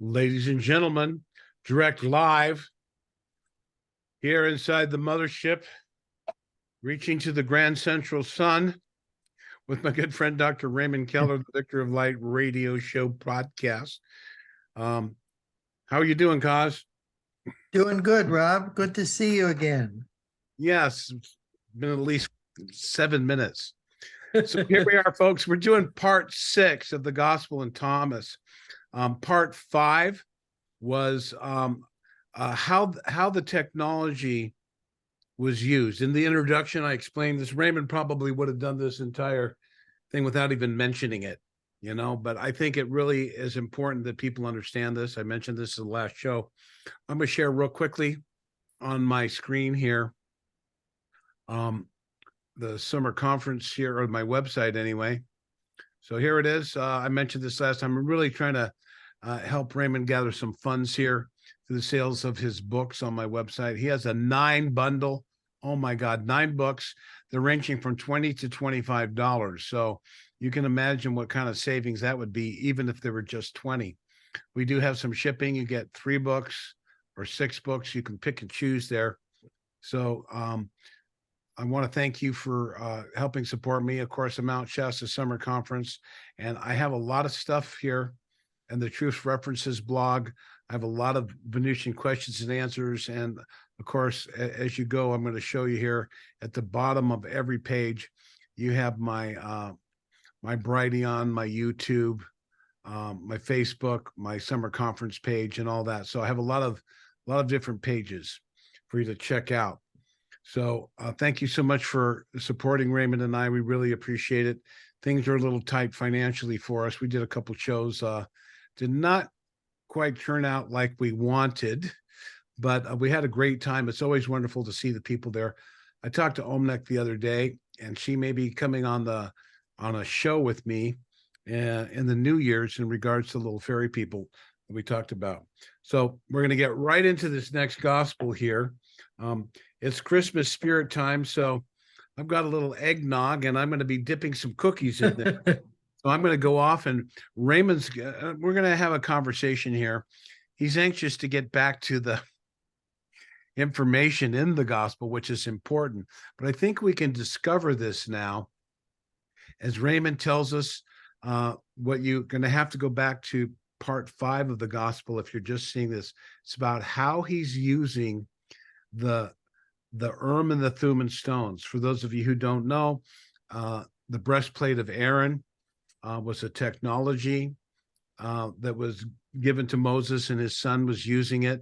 Ladies and gentlemen, direct live here inside the mothership, reaching to the Grand Central Sun with my good friend, Dr. Raymond Keller, the Victor of Light radio show podcast. How are you doing, Cos? Doing good, Rob. Good to see you again. Yes, it's been at least 7 minutes. So here we are, folks. We're doing part 6 of the Gospel in Thomas. Part 5 was how the technology was used. In the introduction, I explained this. Raymond probably would have done this entire thing without even mentioning it, but I think it really is important that people understand this. I mentioned this in the last show. I'm going to share real quickly on my screen here the summer conference here, or my website anyway. So here it is. I mentioned this last time. I'm really trying to help Raymond gather some funds here for the sales of his books on my website. He has a 9 bundle. Oh my God, 9 books. They're ranging from $20 to $25. So you can imagine what kind of savings that would be, even if there were just 20. We do have some shipping. You get 3 books or 6 books. You can pick and choose there. So I want to thank you for helping support me. Of course, the Mount Shasta Summer Conference. And I have a lot of stuff here and the Truth References blog. I have a lot of Venusian questions and answers. And of course, as you go, I'm going to show you here at the bottom of every page, you have my my Brighteon, my YouTube, my Facebook, my summer conference page, and all that. So I have a lot of different pages for you to check out. So thank you so much for supporting Raymond and I. We really appreciate it. Things are a little tight financially for us. We did a couple shows, did not quite turn out like we wanted, but we had a great time. It's always wonderful to see the people there. I talked to Omnek the other day, and she may be coming on a show with me in the New Year's in regards to little fairy people that we talked about. So we're going to get right into this next gospel here. It's Christmas spirit time, so I've got a little eggnog, and I'm going to be dipping some cookies in there. So I'm going to go off, and Raymond's, we're going to have a conversation here. He's anxious to get back to the information in the gospel, which is important. But I think we can discover this now, as Raymond tells us, what you're going to have to go back to part 5 of the gospel if you're just seeing this. It's about how he's using the Urim and the Thumin stones. For those of you who don't know, the breastplate of Aaron was a technology that was given to Moses, and his son was using it.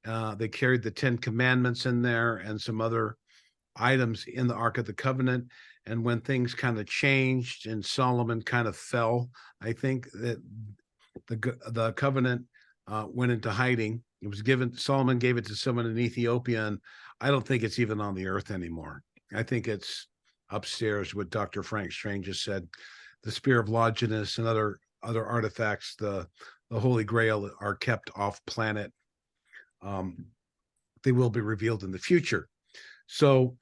They carried the 10 commandments in there and some other items in the Ark of the Covenant. And when things kind of changed and Solomon kind of fell, I think that the covenant went into hiding. It was given, Solomon gave it to someone in Ethiopia, and I don't think it's even on the earth anymore. I think it's upstairs, what Dr. Frank Strange has said. The spear of Longinus and other artifacts, the Holy Grail, are kept off planet. They will be revealed in the future. So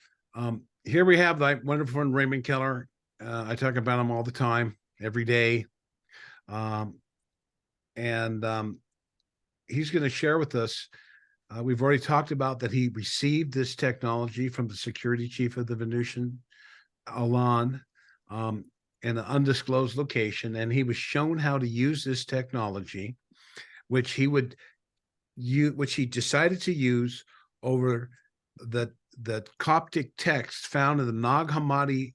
here we have my wonderful friend Raymond Keller. I talk about him all the time, every day. He's going to share with us. We've already talked about that he received this technology from the security chief of the Venusian, Alan, in an undisclosed location, and he was shown how to use this technology, which he decided to use over the Coptic text found in the Nag Hammadi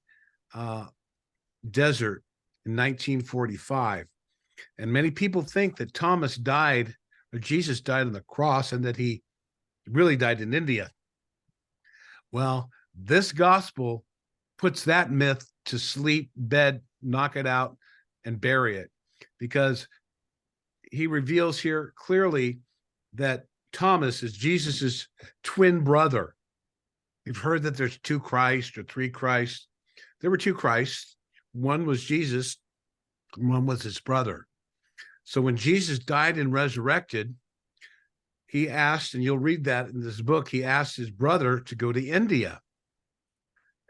desert in 1945. And many people think that Thomas died, or Jesus died on the cross, and that he really died in India. Well, this gospel puts that myth to sleep, bed, knock it out, and bury it, because he reveals here clearly that Thomas is Jesus's twin brother. You've heard that there's 2 Christ or 3 Christ. There were 2 Christs. One was Jesus, and one was his brother. So when Jesus died and resurrected, he asked, and you'll read that in this book, he asked his brother to go to India.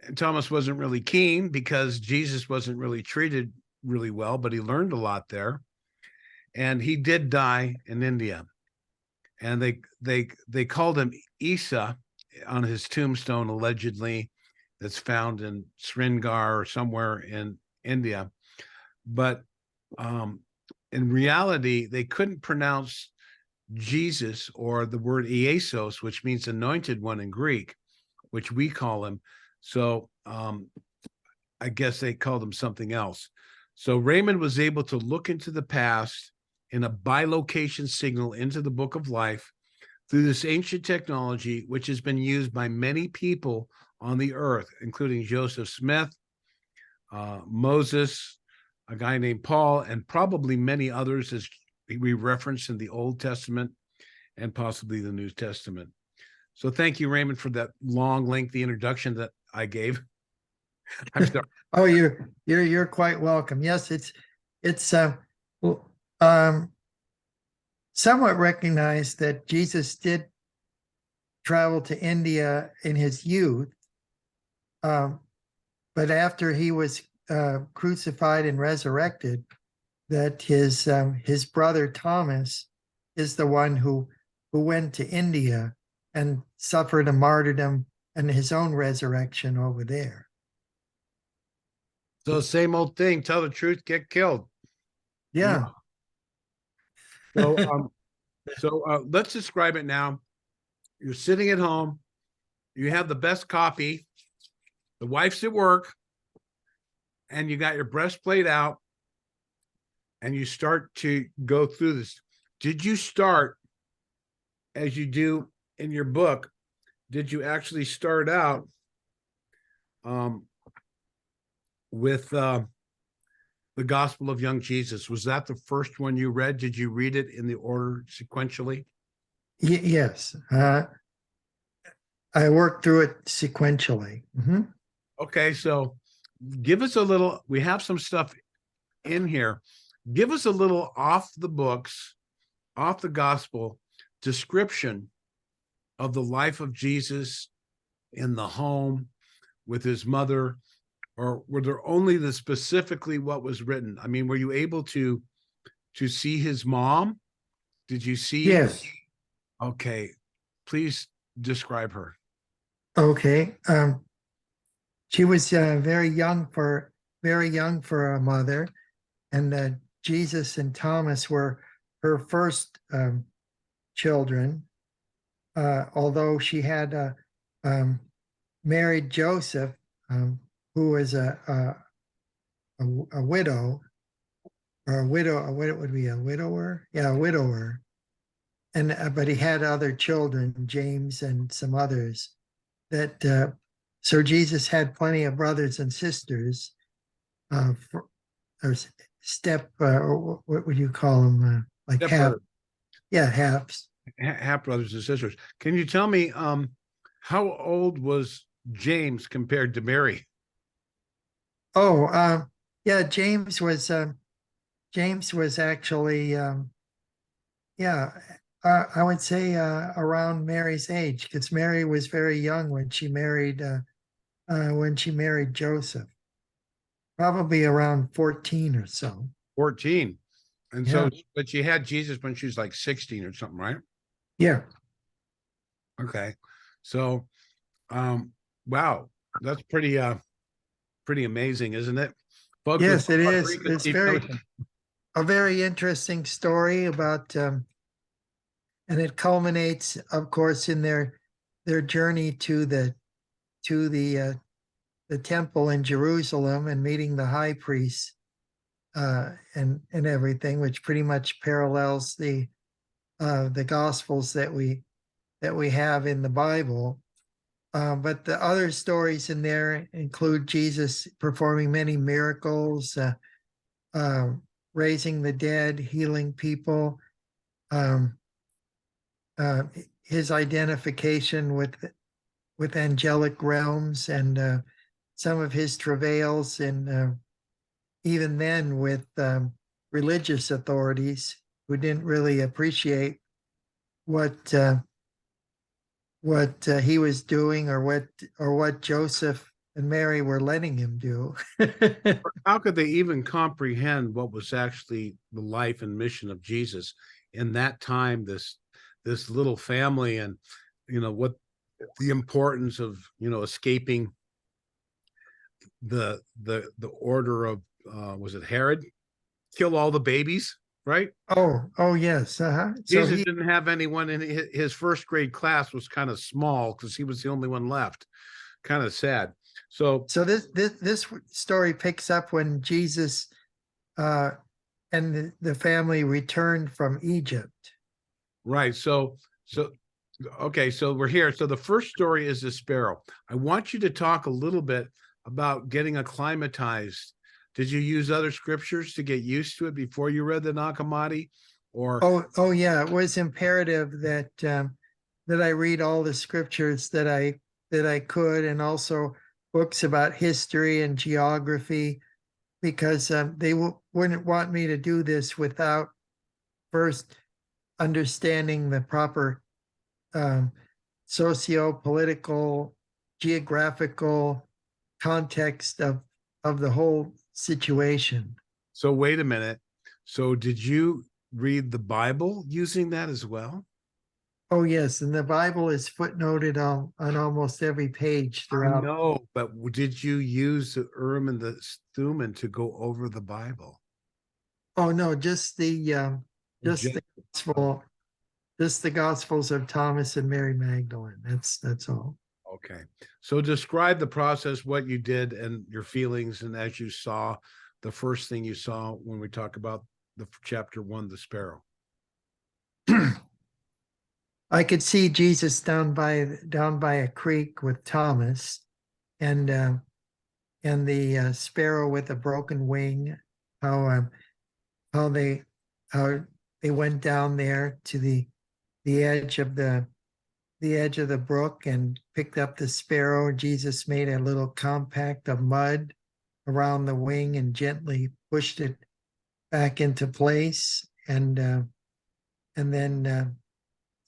And Thomas wasn't really keen because Jesus wasn't really treated really well, but he learned a lot there. and he did die in India. And they called him Isa on his tombstone, allegedly, that's found in Srinagar or somewhere in India. But in reality, they couldn't pronounce Jesus or the word Iesos, which means anointed one in Greek, which we call him. So I guess they called him something else. So Raymond was able to look into the past in a bilocation signal into the book of life through this ancient technology, which has been used by many people on the earth, including Joseph Smith, Moses, a guy named Paul, and probably many others, as we referenced in the Old Testament and possibly the New Testament. So thank you, Raymond, for that long, lengthy introduction that I gave. I'm sorry. Oh, you're quite welcome. Yes, it's somewhat recognized that Jesus did travel to India in his youth, but after he was crucified and resurrected, that his brother Thomas is the one who went to India and suffered a martyrdom and his own resurrection over there. So same old thing, tell the truth, get killed. Yeah. So let's describe it now. You're sitting at home, you have the best coffee, the wife's at work, and you got your breastplate out, and you start to go through this. Did you start, as you do in your book, did you actually start out with the Gospel of Young Jesus? Was that the first one you read? Did you read it in the order sequentially? Yes. I worked through it sequentially. Mm-hmm. Okay, so give us a little, we have some stuff in here. Give us a little off the books, off the gospel description of the life of Jesus in the home with his mother, or were there only the specifically what was written? I mean, were you able to see his mom? Did you see? Yes. Okay, please describe her. Okay. She was very young for a mother, and Jesus and Thomas were her first children. Although she had married Joseph, who was a widow, or a widow. What would be a widower? Yeah, a widower. And but he had other children, James and some others. That so Jesus had plenty of brothers and sisters, or step, or what would you call them? Like half, halves. Half brothers and sisters. Can you tell me how old was James compared to Mary? Oh, yeah, James was actually, I would say around Mary's age, because Mary was very young when she married Joseph, probably around 14 or so. 14. And Yeah. so, but she had Jesus when she was like 16 or something, right? Yeah. Okay. So, wow, that's pretty amazing, isn't it? Folks, Yes, it is. It's a very interesting story about, and it culminates, of course, in their journey to the temple in Jerusalem and meeting the high priest, and everything, which pretty much parallels the Gospels that we have in the Bible. But the other stories in there include Jesus performing many miracles, raising the dead, healing people, his identification with angelic realms, and some of his travails, and even then with religious authorities who didn't really appreciate what he was doing, or what Joseph and Mary were letting him do. How could they even comprehend what was actually the life and mission of Jesus in that time, this little family, and what the importance of escaping the order of was it Herod? Kill all the babies, right? Oh yes. So Jesus he didn't have anyone in his first grade class, was kind of small because he was the only one left. Kind of sad. So so this story picks up when Jesus uh and the family returned from Egypt. right. So okay, so we're here. So the first story is the sparrow. I want you to talk a little bit about getting acclimatized. Did you use other scriptures to get used to it before you read the Nag Hammadi? Or Oh yeah, it was imperative that I read all the scriptures that I could, and also books about history and geography, because they wouldn't want me to do this without first understanding the proper um, socio-political, geographical context of the whole situation. so wait a minute. So did you read the Bible using that as well? Oh yes, and the Bible is footnoted on almost every page I throughout. know, but did you use the Urim and the Thumin to go over the Bible? Oh no, just Just, the gospel, just the Gospels of Thomas and Mary Magdalene. That's all. okay. So describe the process, what you did, and your feelings, and as you saw, the first thing you saw when we talk about the chapter 1, the sparrow. I could see Jesus down by a creek with Thomas, and the sparrow with a broken wing. How how they how they went down there to the edge of the brook and picked up the sparrow. Jesus made a little compact of mud around the wing and gently pushed it back into place, and then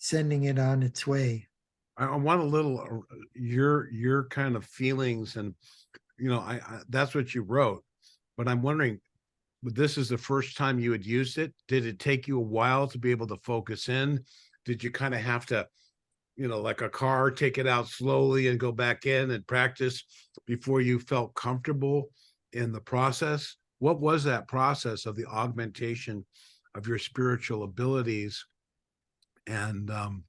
sending it on its way. I want a little your kind of feelings, and I that's what you wrote, but I'm wondering, this is the first time you had used it. Did it take you a while to be able to focus in? Did you kind of have to, like a car, take it out slowly and go back in and practice before you felt comfortable in the process? What was that process of the augmentation of your spiritual abilities and Well,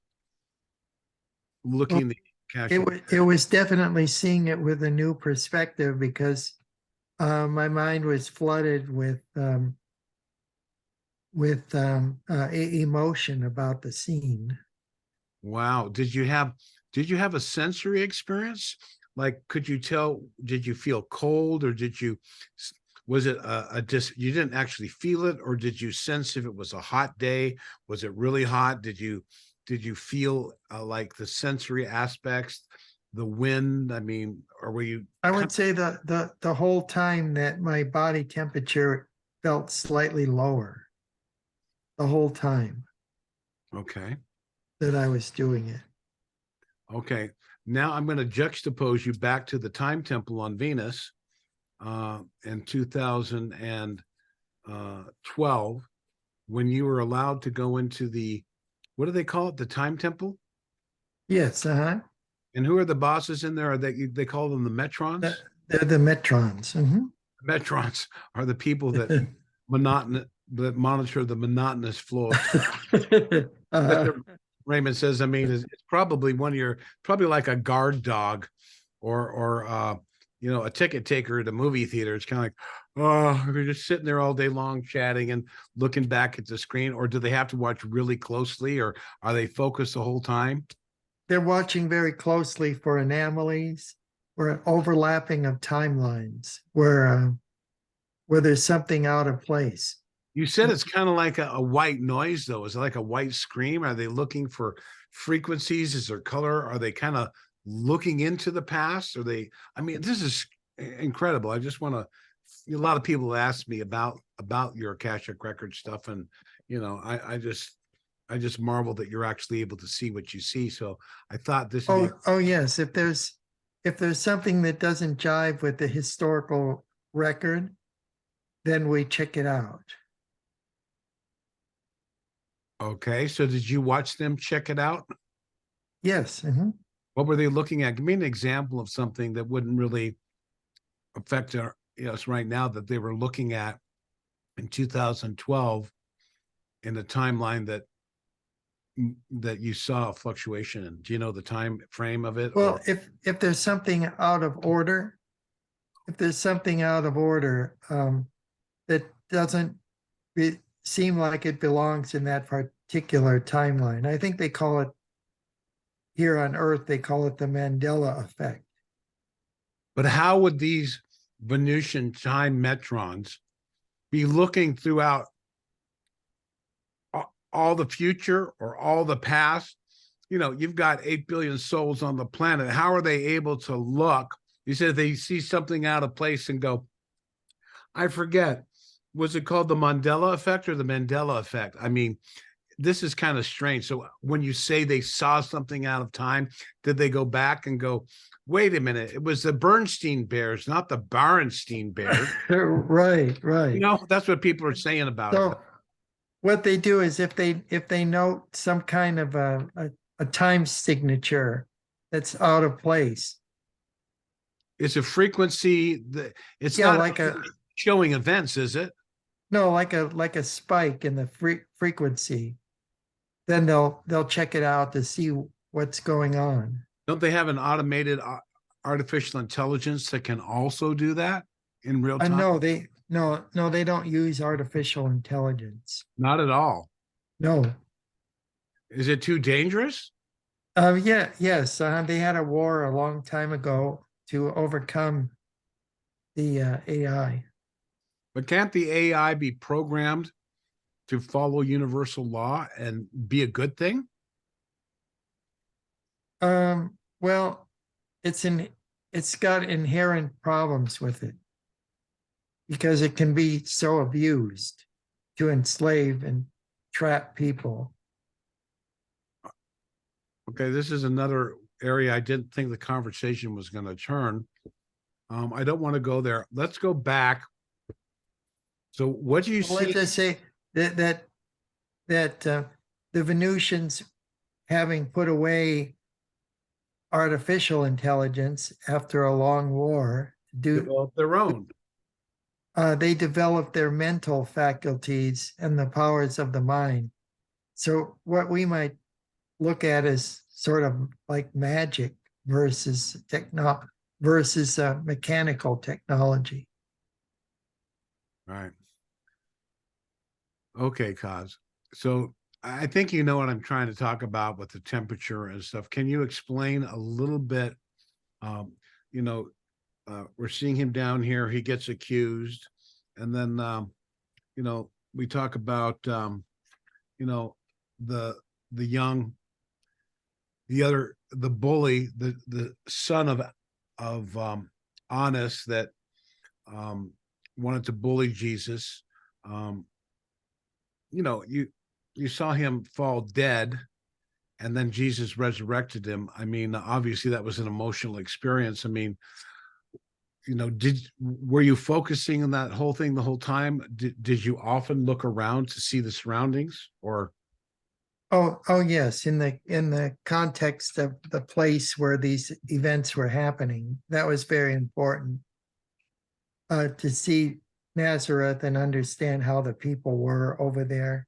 looking the cash? it was definitely seeing it with a new perspective, because my mind was flooded with emotion about the scene. Wow. Did you have a sensory experience? Like, could you tell, did you feel cold, or was it you didn't actually feel it, or did you sense if it was a hot day? Was it really hot? Did you feel like the sensory aspects, the wind? I mean, or were you I kind would say the whole time that my body temperature felt slightly lower, the whole time okay? that I was doing it. Okay. Now I'm going to juxtapose you back to the time temple on Venus in 2012, when you were allowed to go into what do they call it? The time temple? Yes, And who are the bosses in there? Are they call them the Metrons? they're the Metrons. Metrons are the people that monitor the monotonous flow of time. That's uh, what Raymond says. I mean, it's probably probably like a guard dog, or a ticket taker at a movie theater. It's kind of like, oh, they're just sitting there all day long chatting and looking back at the screen. Or do they have to watch really closely, or are they focused the whole time? they're watching very closely for anomalies or an overlapping of timelines where there's something out of place. You said it's kind of like a white noise, though. Is it like a white scream? Are they looking for frequencies? Is there color? Are they kind of looking into the past? Are they? I mean, this is incredible. I just want to. A lot of people ask me about your Akashic record stuff, and I just marvel that you're actually able to see what you see. So I thought this would be. Oh yes, if there's if there's something that doesn't jive with the historical record, then we check it out. Okay, so did you watch them check it out? Yes. Mhm. What were they looking at? Give me an example of something that wouldn't really affect us right now that they were looking at in 2012 in the timeline that you saw a fluctuation in. Do you know the time frame of it? Well, Or if there's something out of order, if there's something out of order that doesn't seem like it belongs in that particular timeline, I think they call it here on Earth, they call it the Mandela effect. but how would these Venusian time metrons be looking throughout all the future or all the past? You know, you've got 8 billion souls on the planet. How are they able to look? You said they see something out of place and go, I forget. Was it called the Mandela effect or the Mandela effect? I mean, this is kind of strange. So when you say they saw something out of time, did they go back and go, wait a minute, it was the Bernstein Bears, not the Berenstein Bears? Right, You right. know, that's what people are saying about it. So what they do is if they note some kind of a time signature that's out of place. It's a frequency that it's Yeah, not like a showing events, is it? no, like a spike in the frequency. Then they'll check it out to see what's going on. Don't they have an automated artificial intelligence that can also do that in real time? No, they don't use artificial intelligence. Not at all. No. Is it too dangerous? Yes. They had a war a long time ago to overcome the AI. But can't the AI be programmed to follow universal law and be a good thing? Well, it's got inherent problems with it because it can be so abused to enslave and trap people. Okay, this is another area I didn't think the conversation was going to turn. I don't want to go there. Let's go back. So, what do you Well, let's see? just say that the Venusians, having put away artificial intelligence after a long war, Develop their own. they developed their mental faculties and the powers of the mind. So what we might look at as sort of like magic versus mechanical technology. Right. Okay, Cos. So I think you know what I'm trying to talk about with the temperature and stuff. Can you explain a little bit? Um, you know, we're seeing him down here. He gets accused, and then we talk about you know the young, the bully, the son of Honest that um, wanted to bully Jesus. Um, you saw him fall dead, and then Jesus resurrected him. I mean, obviously that was an emotional experience. I mean, were you focusing on that whole thing the whole time? Did you often look around to see the surroundings, or Oh yes, in the context of the place where these events were happening, that was very important to see Nazareth and understand how the people were over there.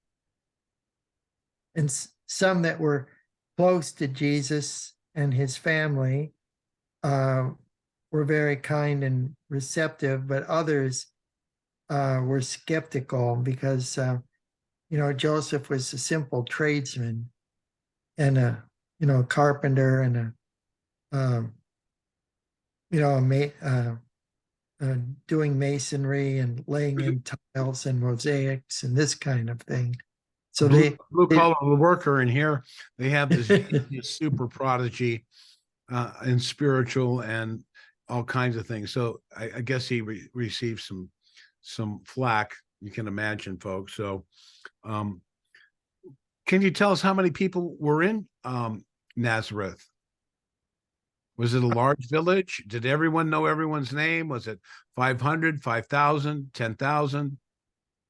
And some that were close to Jesus and his family uh, were very kind and receptive, but others were skeptical because Joseph was a simple tradesman and a carpenter and um, doing masonry and laying in tiles and mosaics and this kind of thing. a So blue they collar worker in here? They have this super prodigy and spiritual and all kinds of things. So I guess he received some flack. You can imagine, folks. So, can you tell us how many people were in Nazareth? Was it a large village? Did everyone know everyone's name? Was it 500, 5,000, 10,000?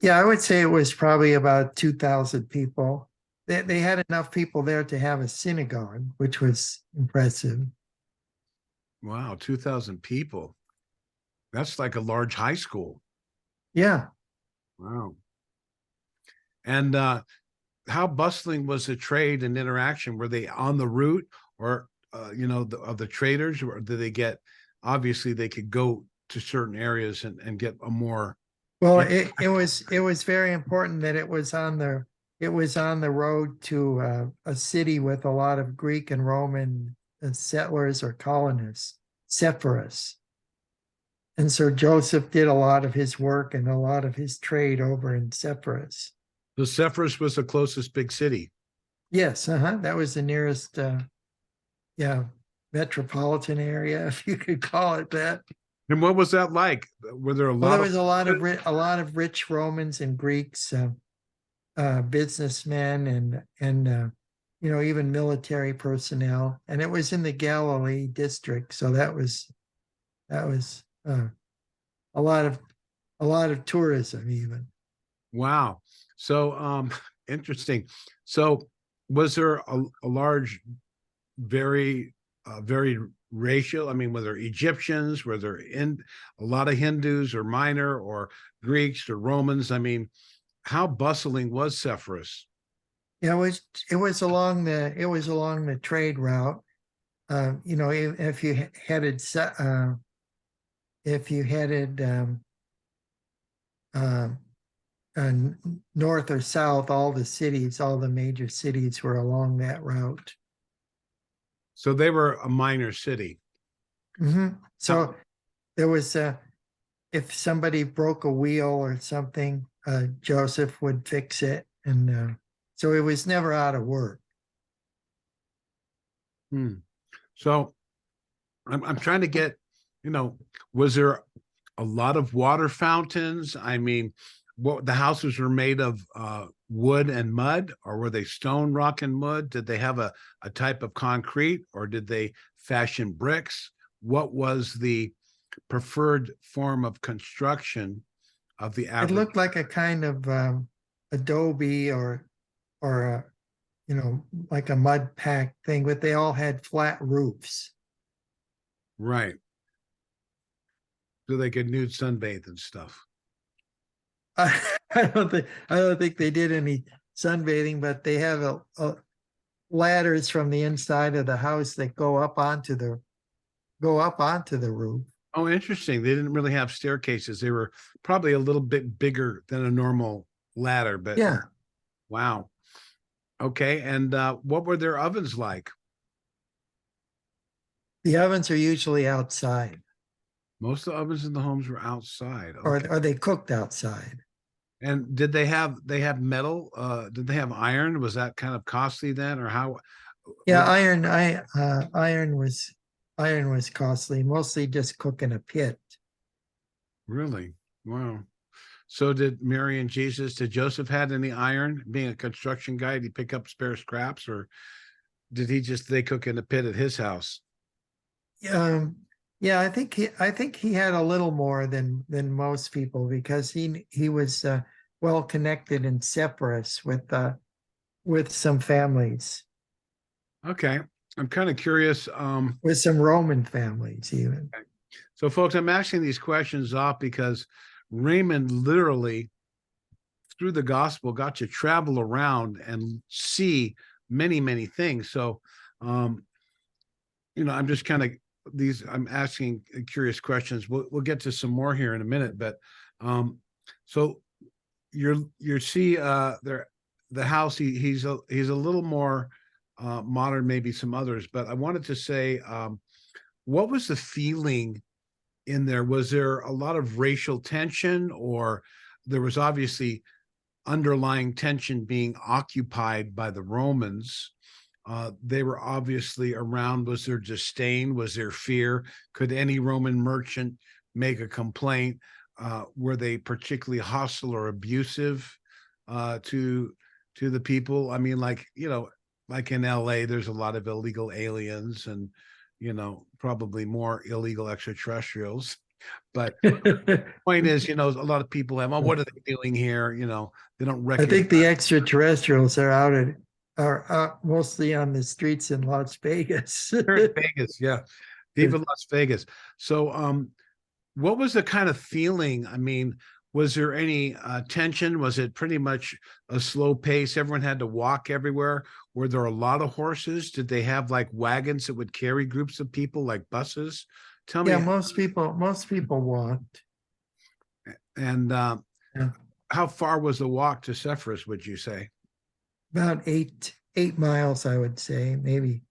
Yeah, I would say it was probably about 2,000 people. They had enough people there to have a synagogue, which was impressive. Wow, 2,000 people. That's like a large high school. Yeah. Wow. And how bustling was the trade and interaction? Were they on the route or, of the traders, or did they get, obviously they could go to certain areas and get a more, Well, in- it was very important that it was on the road to a city with a lot of Greek and Roman settlers or colonists, Sepphoris. And so Joseph did a lot of his work and a lot of his trade over in Sepphoris. the Sepphoris was the closest big city. Yes, that was the nearest, yeah, metropolitan area, if you could call it that. And what was that like? Were there a Well, lot there of, was a lot of rich Romans and Greeks, businessmen, and even military personnel, and it was in the Galilee district, so that was a lot of tourism even. wow. So, interesting. So was there a large, very racial? I mean, were there Egyptians? Were there in a lot of Hindus or minor or Greeks or Romans? I mean, how bustling was Sepphoris? Yeah, it was along the trade route. If you headed uh, north or south, all the major cities were along that route. So they were a minor city. So there was, if somebody broke a wheel or something, Joseph would fix it, and so it was never out of work. Hmm. So I'm trying to get, was there a lot of water fountains? I mean, what the houses were made of wood and mud, or were they stone, rock, and mud? Did they have a type of concrete, or did they fashion bricks? What was the preferred form of construction of the It average? looked like a kind of adobe or like a mud pack thing, but they all had flat roofs. Right. So they could nude sunbathe and stuff. I, I don't think they did any sunbathing, but they have ladders from the inside of the house that go up onto the roof. Oh, interesting. They didn't really have staircases. They were probably a little bit bigger than a normal ladder, but Yeah, wow. Okay. And what were their ovens like? the ovens are usually outside, Most of the ovens in the homes were outside. or Okay. or they cooked outside. And did they have metal? Did they have iron? Was that kind of costly then, or how? Yeah, What iron was costly, mostly just cooking a pit. really? Wow. So did Mary and Jesus, did Joseph had any iron? Being a construction guy, did he pick up spare scraps, or did they cook in a pit at his house? Um, yeah, I think he had a little more than most people because he was well connected and separate with some families, Okay. I'm kind of curious. with some Roman families even. So folks, I'm asking these questions off because Raymond literally through the gospel got to travel around and see many, many things. So um, I'm just kind of I'm asking curious questions. We'll get to some more here in a minute, but so you're see there the house he's a little more modern, maybe some others, but I wanted to say what was the feeling in there? Was there a lot of racial tension, or there was obviously underlying tension being occupied by the Romans? They were obviously around. Was there disdain? Was there fear? Could any Roman merchant make a complaint? Were they particularly hostile or abusive to the people? I mean, like in LA, there's a lot of illegal aliens, and probably more illegal extraterrestrials. But point is, a lot of people have, oh, what are they doing here? They don't I recognize. think the extraterrestrials are out mostly on the streets in Las Vegas. They're in Vegas, yeah. Viva Las Vegas. So, what was the kind of feeling? I mean, was there any tension? Was it pretty much a slow pace? Everyone had to walk everywhere. Were there a lot of horses? Did they have like wagons that would carry groups of people, like buses? Tell me. Yeah, most people walked. And Yeah. how far was the walk to Cephas, would you say? About 8 miles, I would say, maybe.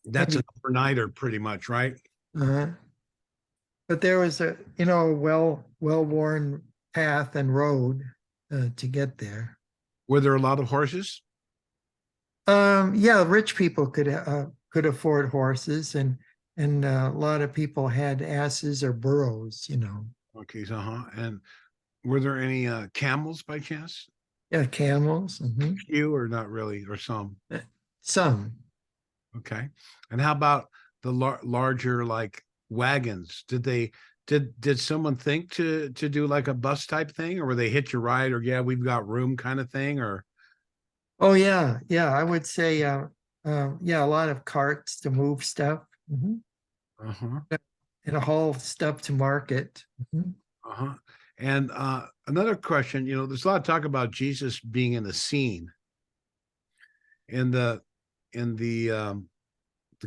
That's an overnighter, pretty much, right? Uh, but there was a well-worn path and road to get there. Were there a lot of horses? Yeah, rich people could afford horses, and a lot of people had asses or burros. Okay, and were there any camels by chance? Yeah, camels. Mhm. Few or not really, or some? Some. Okay. And how about the larger like wagons? Did someone think to do like a bus type thing, or were they hitch a ride, or yeah, we've got room kind of thing, or Oh yeah, yeah. I would say, yeah, a lot of carts to move stuff. Mhm. uh-huh, And a haul stuff to market. Mhm. uh-huh. And another question, there's a lot of talk about Jesus being in the scene in the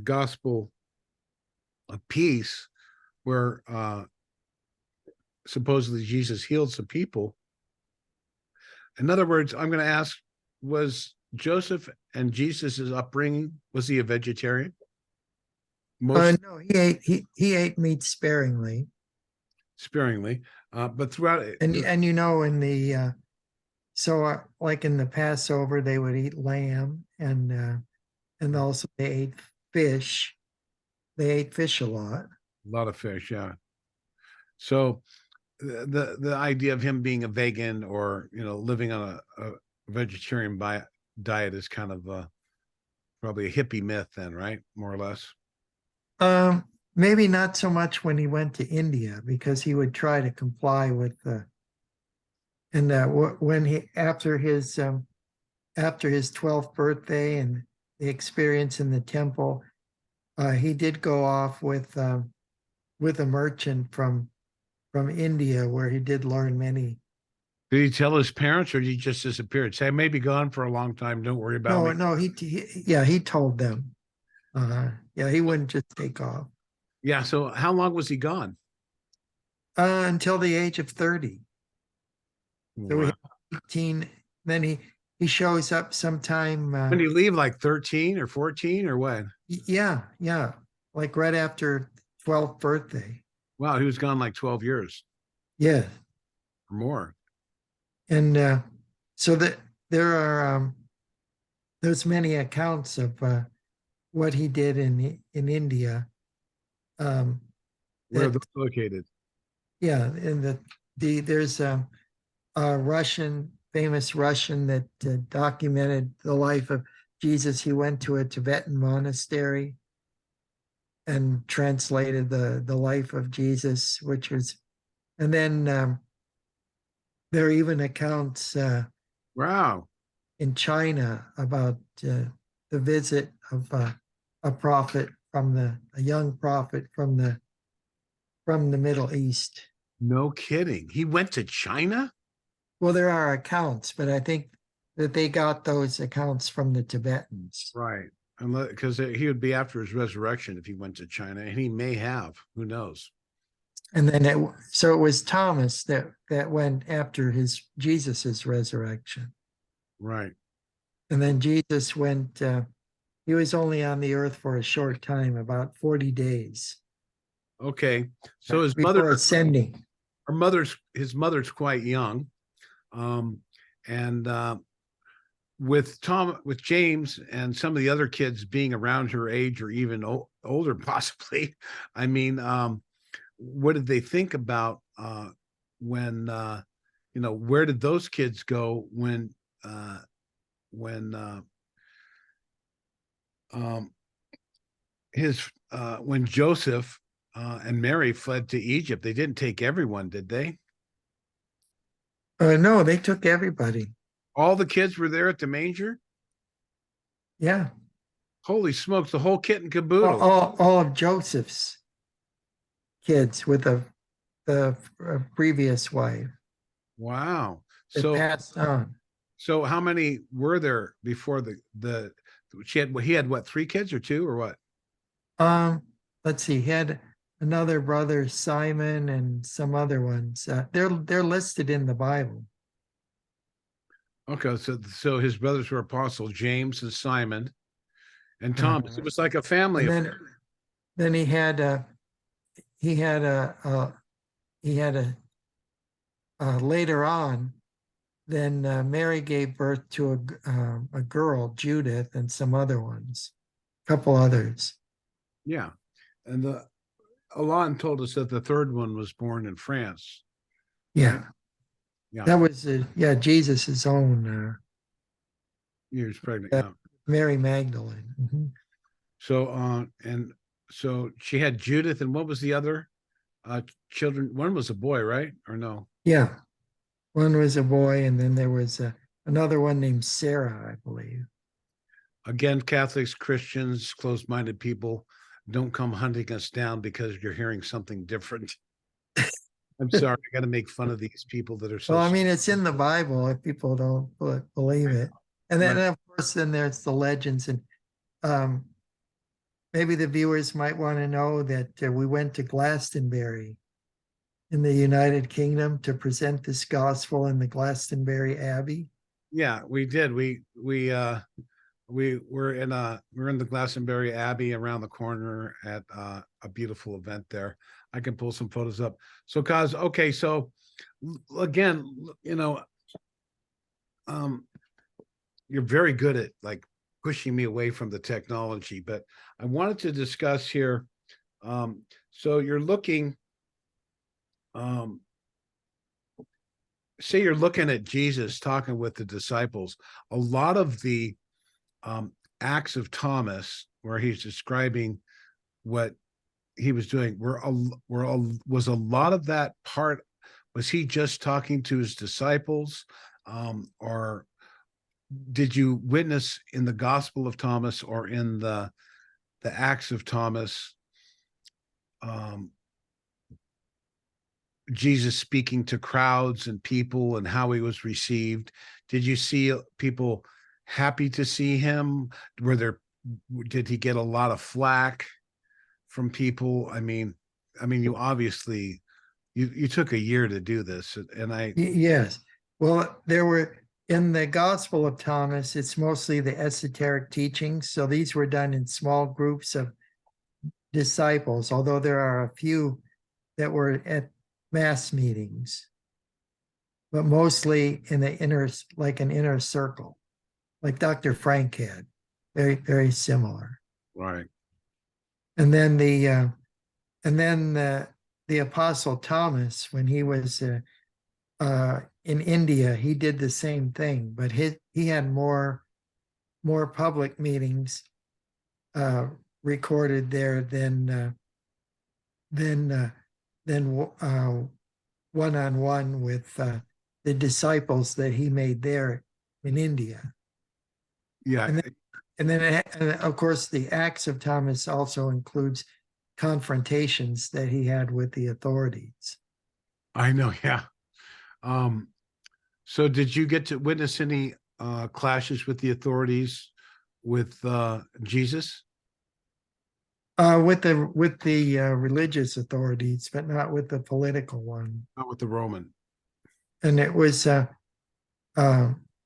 gospel of peace, where supposedly Jesus healed some people. In other words, I'm going to ask, was Joseph and Jesus's upbringing, was he a vegetarian? Most No, he ate meat sparingly, sparingly, but throughout it, and in the like in the Passover they would eat lamb, and also they ate fish. They ate fish a lot. a lot of fish, yeah. So the idea of him being a vegan or living on a vegetarian diet is kind of probably a hippie myth then, right? More or less. Maybe not so much when he went to India, because he would try to comply with the and when he after his 12th birthday and the experience in the temple, he did go off with a merchant from India, where he did learn many. Did he tell his parents, or did he just disappear? Say, I may be gone for a long time. Don't worry about No, me. no, he told them. Yeah, he wouldn't just take off Yeah. So how long was he gone? until the age of 30. So we Wow. had 18. Then he shows up sometime. When did he leave? Like 13 or 14 or when? Yeah, like right after 12th birthday. Wow, he was gone like 12 years Yeah, or more. and so that there's many accounts of what he did in India. Um, Where are that those located? Yeah, and there's a famous Russian that documented the life of Jesus. He went to a Tibetan monastery and translated the life of Jesus, and then there are even accounts Wow. in China about the visit of a prophet a young prophet from the Middle East. No kidding. He went to China? Well, there are accounts, but I think that they got those accounts from the Tibetans. Right. Because he would be after his resurrection if he went to China, and he may have. Who knows? And then so it was Thomas that went after Jesus's resurrection. Right. And then Jesus went, he was only on the earth for a short time, about 40 days. Okay. So before ascending. His mother's quite young. And with James and some of the other kids being around her age or even older, possibly, I mean, what did they think about when where did those kids go when his when Joseph and Mary fled to Egypt, they didn't take everyone, did they? No, they took everybody. All the kids were there at the manger? Yeah. Holy smokes, the whole kit and All, caboodle. all of Joseph's kids with the previous wife Wow. that So passed on. so how many were there before the he had what, 3 kids or 2 or what? Um, let's see, he had another brother, Simon, and some other ones. They're listed in the Bible. Okay, so his brothers were apostles, James and Simon and Thomas. It was like a family And affair. then he had he had a he had later on. Then Mary gave birth to a girl, Judith, and some other ones, a couple others. Yeah. And the Alon told us that the third one was born in France, right? Yeah, Yeah. that was Jesus's own Years pregnant. Yeah. Mary Magdalene. Mhm. So and so she had Judith, and what was the other children? One was a boy, right? Or no? Yeah, one was a boy, and then there was another one named Sarah, I believe. Again, Catholics, Christians, closed-minded people, don't come hunting us down because you're hearing something different. I'm sorry, I got to make fun of these people that are so. Well, I mean, it's in the Bible if people don't believe it. And then, Right. of course, then there's the legends. And um, maybe the viewers might want to know that we went to Glastonbury in the United Kingdom to present this gospel in the Glastonbury Abbey. Yeah, we did. We're in the Glastonbury Abbey around the corner at a beautiful event there. I can pull some photos up. So, Kaz, okay, so again, um, you're very good at like pushing me away from the technology, but I wanted to discuss here. So you're looking, um, say you're looking at Jesus talking with the disciples. A lot of the Acts of Thomas, where he's describing what he was doing, was a lot of that part. Was he just talking to his disciples, or did you witness in the Gospel of Thomas or in the Acts of Thomas, um, Jesus speaking to crowds and people and how he was received? Did you see people happy to see him? Did he get a lot of flack from people? I mean, you obviously you took a year to do this, and Yes. Well, there were in the Gospel of Thomas, it's mostly the esoteric teachings. So these were done in small groups of disciples, although there are a few that were at mass meetings, but mostly in the like an inner circle, like Dr. Frank had, very, very similar. right. And then the Apostle Thomas, when he was in India, he did the same thing, but he had more public meetings recorded there than one-on-one with the disciples that he made there in India. Yeah. And then of course, the Acts of Thomas also includes confrontations that he had with the authorities. I know. Yeah. Um, so did you get to witness any clashes with the authorities with Jesus? With the religious authorities, but not with the political one. Not with the Roman. And it was a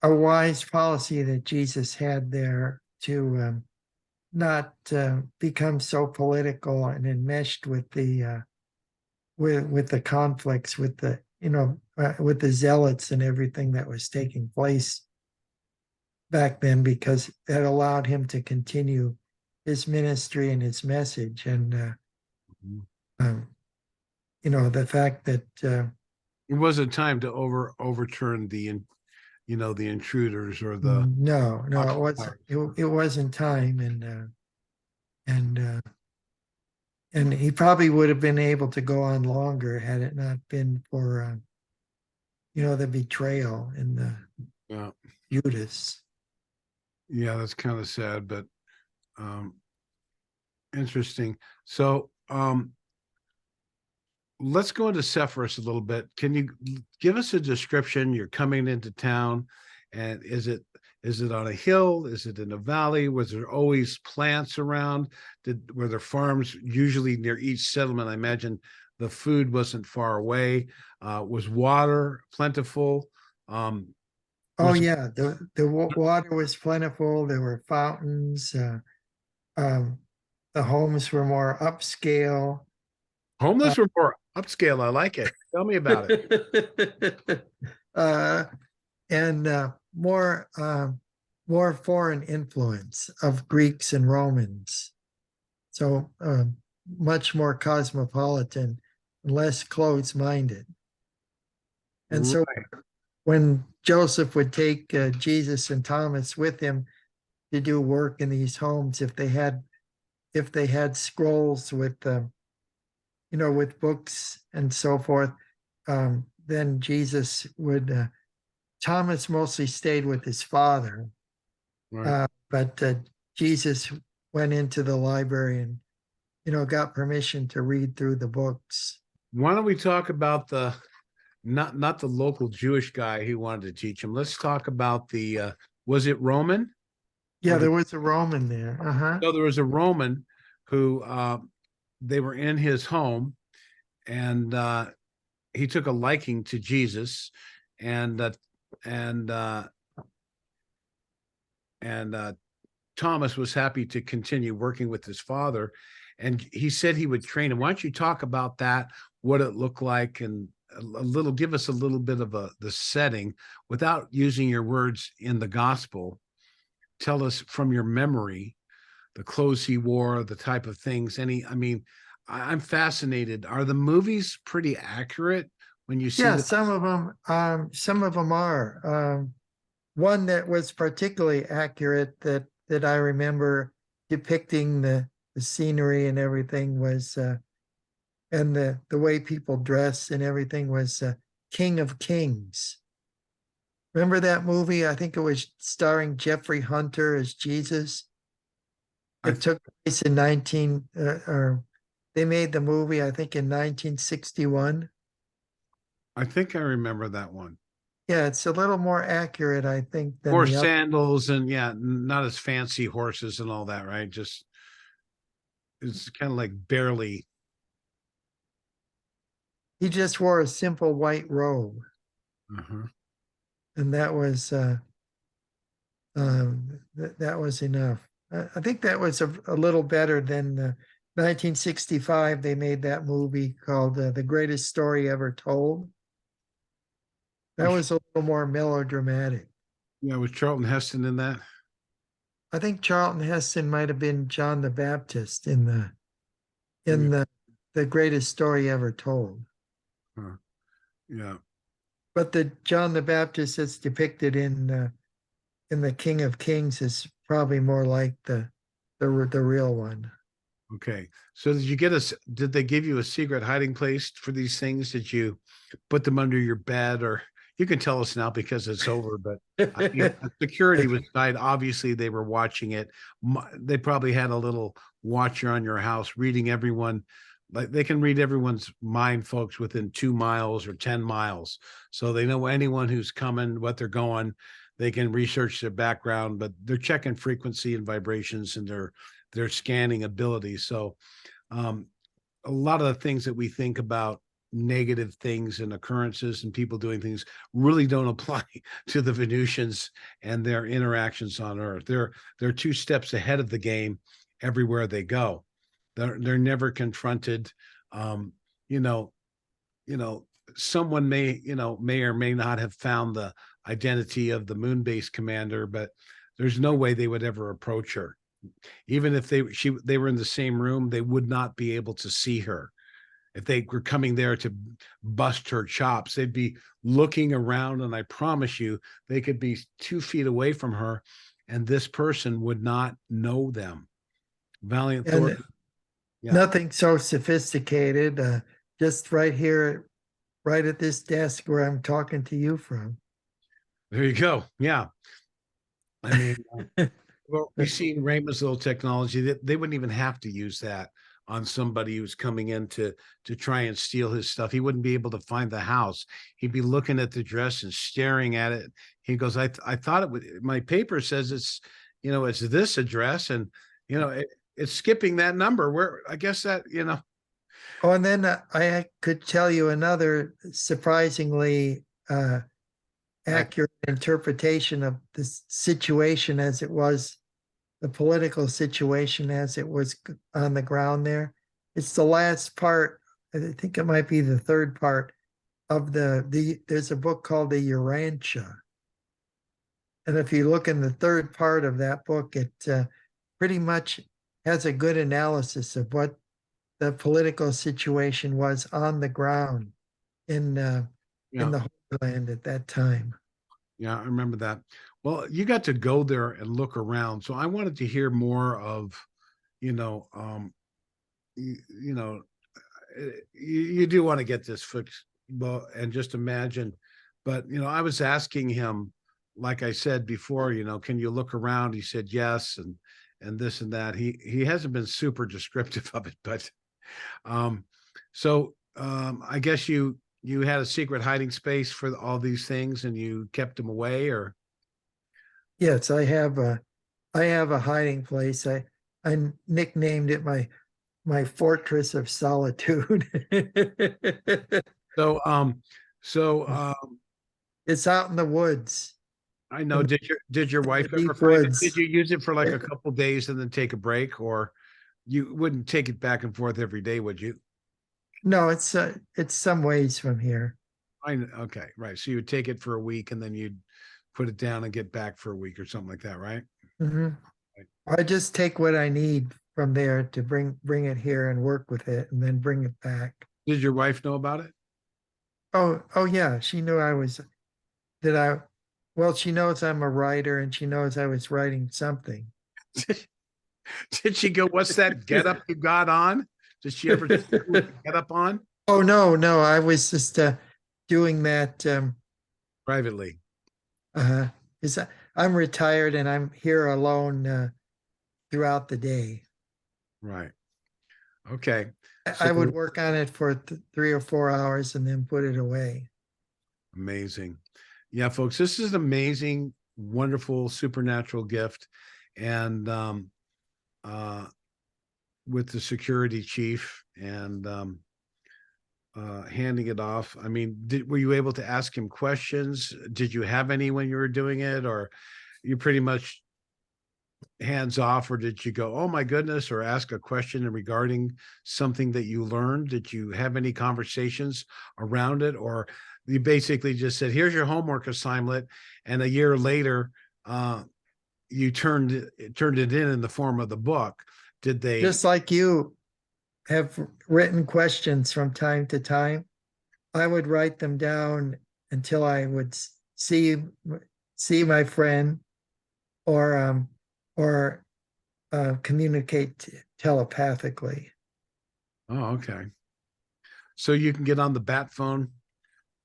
wise policy that Jesus had there to not become so political and enmeshed with the with the conflicts with the with the zealots and everything that was taking place back then, because that allowed him to continue his ministry and his message. And the fact that it wasn't time to overturn the the intruders or the no, it wasn't time. And And he probably would have been able to go on longer had it not been for, the betrayal in the Yeah. Judas. Yeah, that's kind of sad, but um interesting. So let's go into Sepphoris a little bit. Can you give us a description? You're coming into town, and is it on a hill? Is it in a valley? Was there always plants around? Were there farms usually near each settlement? I imagine the food wasn't far away. Was water plentiful? Um, Oh was yeah, the water was plentiful. There were fountains. Um, the homes were more upscale. Uh, homeless or more upscale? I like it. Tell me about it. uh, and more foreign influence of Greeks and Romans. So much more cosmopolitan, less closed-minded. And so Right. when Joseph would take Jesus and Thomas with him to do work in these homes, if they had scrolls with books and so forth, then Jesus would. Thomas mostly stayed with his father, Right. but Jesus went into the library and got permission to read through the books. Why don't we talk about the not the local Jewish guy who wanted to teach him? Let's talk about the was it Roman or Yeah, the there was a Roman there. Uh-huh. no, there was a Roman who they were in his home, and he took a liking to Jesus, and and uh and Thomas was happy to continue working with his father, and he said he would train him. Why don't you talk about that, what it looked like, and little, give us a little bit of the setting without using your words in the gospel. Tell us from your memory the clothes he wore, the type of things. I mean, I'm fascinated. Are the movies pretty accurate when you see Yeah, the? some of them are. One that was particularly accurate that I remember depicting the scenery and everything was and the way people dress and everything was King of Kings. Remember that movie? I think it was starring Jeffrey Hunter as Jesus. I It think took place in 19 or they made the movie I think in 1961. I think I remember that one. Yeah, it's a little more accurate I think than More the other. sandals and yeah, not as fancy horses and all that, right? Just it's kind of like barely. He just wore a simple white robe, Uh-huh. and that was enough. I think that was a little better than 1965. They made that movie called "The Greatest Story Ever Told." That was a little more melodramatic. Yeah, was Charlton Heston in that? I think Charlton Heston might have been John the Baptist in the Yeah. in the the greatest story ever told. Huh. Yeah. But the John the Baptist that's depicted in the King of Kings is probably more like the real one. Okay. So did you get us? Did they give you a secret hiding place for these things? Did you put them under your bed, or you can tell us now because it's over? But I mean, security was tight. Obviously, they were watching it. They probably had a little watcher on your house, reading everyone. Like they can read everyone's mind, folks, within 2 miles or 10 miles. So they know anyone who's coming, what they're going. They can research their background, but they're checking frequency and vibrations, and their scanning ability. So um, a lot of the things that we think about negative things and occurrences and people doing things really don't apply to the Venusians and their interactions on Earth. They're 2 steps ahead of the game everywhere they go. They're never confronted. Um, you know, you know, someone may or may not have found the identity of the moon base commander, but there's no way they would ever approach her. Even if they were in the same room, they would not be able to see her. If they were coming there to bust her chops, they'd be looking around, and I promise you, they could be 2 feet away from her, and this person would not know them. Valiant And Thornton. Yeah. Nothing so sophisticated, just right here, right at this desk where I'm talking to you from. There you go. Yeah. I mean, well, you've seen Raymond's little technology that they wouldn't even have to use that on somebody who's coming in to try and steal his stuff. He wouldn't be able to find the house. He'd be looking at the dress and staring at it. He goes, I thought it would, my paper says it's, it's this address, and it's skipping that number. Where I guess that, Oh, and then I could tell you another surprisingly accurate interpretation of the situation as it was, the political situation as it was on the ground there. It's the last part. I think it might be the third part of there's a book called the Urantia. And if you look in the third part of that book, it pretty much has a good analysis of what the political situation was on the ground in yeah, the Holy Land at that time. yeah, I remember that. Well, you got to go there and look around. So I wanted to hear more of, you know, um, you know, you do want to get this fixed, well, and just imagine. But I was asking him, like I said before, can you look around? He said yes, and this and that. He hasn't been super descriptive of it, but I guess you had a secret hiding space for all these things, and you kept them away, or Yes, I have a hiding place. I nicknamed it my fortress of solitude. so. So It's out in the woods, I know. in Did your the wife ever deep find it? Did woods. you use it for like a couple days and then take a break, or you wouldn't take it back and forth every day, would you? No, it's some ways from here. Okay, right. So you would take it for a week and then you'd put it down and get back for a week or something like that, right? Hmm. Right. I just take what I need from there to bring it here and work with it, and then bring it back. Did your wife know about Oh yeah, she knew that I. Well, she knows I'm a writer, and she knows I was writing something. it? Did she go, "What's that get up you got on?" Did she ever see you with the get up on Oh no, I was just doing that. privately? Uh, is I'm retired and I'm here alone throughout the day. Right. Okay. I would So work on it for 3 or 4 hours and then put it away. amazing. Yeah, folks, this is an amazing, wonderful, supernatural gift. And uh, with the security chief and handing it off, I mean, were you able to ask him questions? Did you have any when you were doing it, or you pretty much hands off, or did you go, "Oh my goodness," or ask a question regarding something that you learned? Did you have any conversations around it, or you basically just said, "Here's your homework assignment," and a year later, uh, you turned it in the form of the book? Did they? Just like you have written questions from time to time, I would write them down until I would see my friend, or or communicate telepathically. Oh, okay. So you can get on the bat phone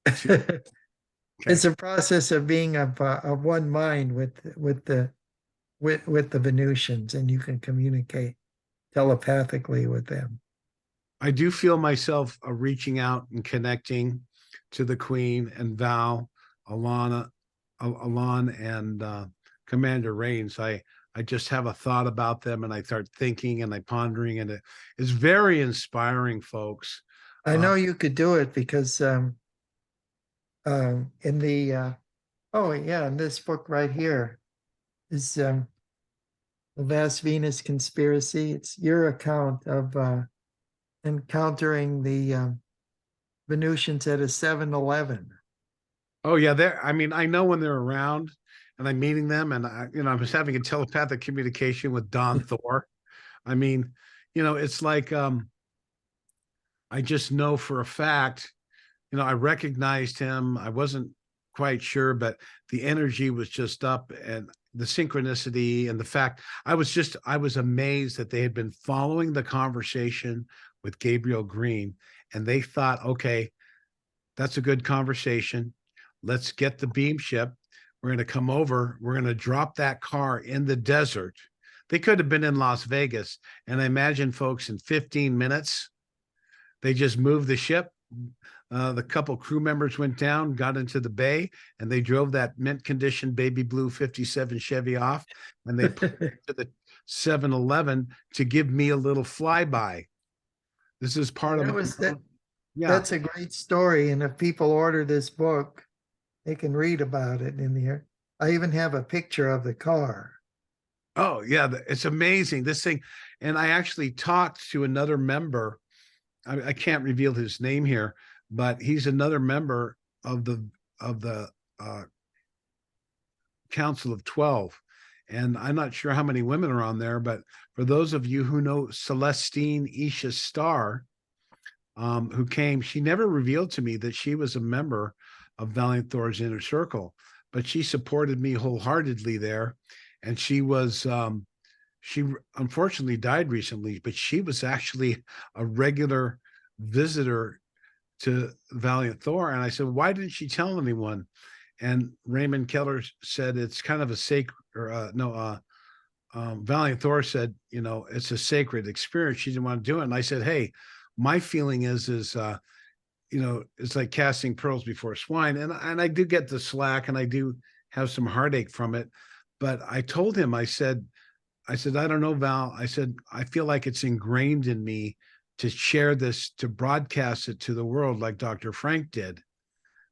to, okay. It's a process of being of one mind with the Venusians, and you can communicate telepathically with them. I do feel myself reaching out and connecting to the Queen and Val, Alon, and Commander Reigns. I just have a thought about them, and I start thinking and I pondering, and it is very inspiring, folks. I Uh, know you could do it because in the oh yeah, in this book right here is the Vast Venus Conspiracy. It's your account of encountering the Venusians at a 7-Eleven. oh yeah, I mean, I know when they're around, and I'm meeting them, and I was having a telepathic communication with Don Thor. I mean, it's like I just know for a fact. I recognized him. I wasn't quite sure, but the energy was just up, and the synchronicity and the fact I was amazed that they had been following the conversation with Gabriel Green, and they thought, okay, that's a good conversation. Let's get the beam ship. We're going to come over. We're going to drop that car in the desert. They could have been in Las Vegas. And I imagine, folks, in 15 minutes, they just moved the ship. The couple crew members went down, got into the bay, and they drove that mint condition baby blue 57 Chevy off, and they put it to the 7-Eleven to give me a little flyby. This is part of that. Yeah. That's a great story. And if people order this book, they can read about it in here. I even have a picture of the car. Oh, yeah. It's amazing. This thing. And I actually talked to another member. I can't reveal his name here, but he's another member of the Council of 12. And I'm not sure how many women are on there, but for those of you who know Celestine Isha Starr, who came, she never revealed to me that she was a member of Valiant Thor's inner circle, but she supported me wholeheartedly there. And she was, she unfortunately died recently, but she was actually a regular visitor to Valiant Thor. And I said, why didn't she tell anyone? And Raymond Keller said, it's kind of a sacred, Valiant Thor said, it's a sacred experience. She didn't want to do it. And I said, hey, my feeling is it's like casting pearls before swine. And I do get the slack, and I do have some heartache from it. But I told him, I said, I don't know, Val. I said, I feel like it's ingrained in me to share this, to broadcast it to the world like Dr. Frank did.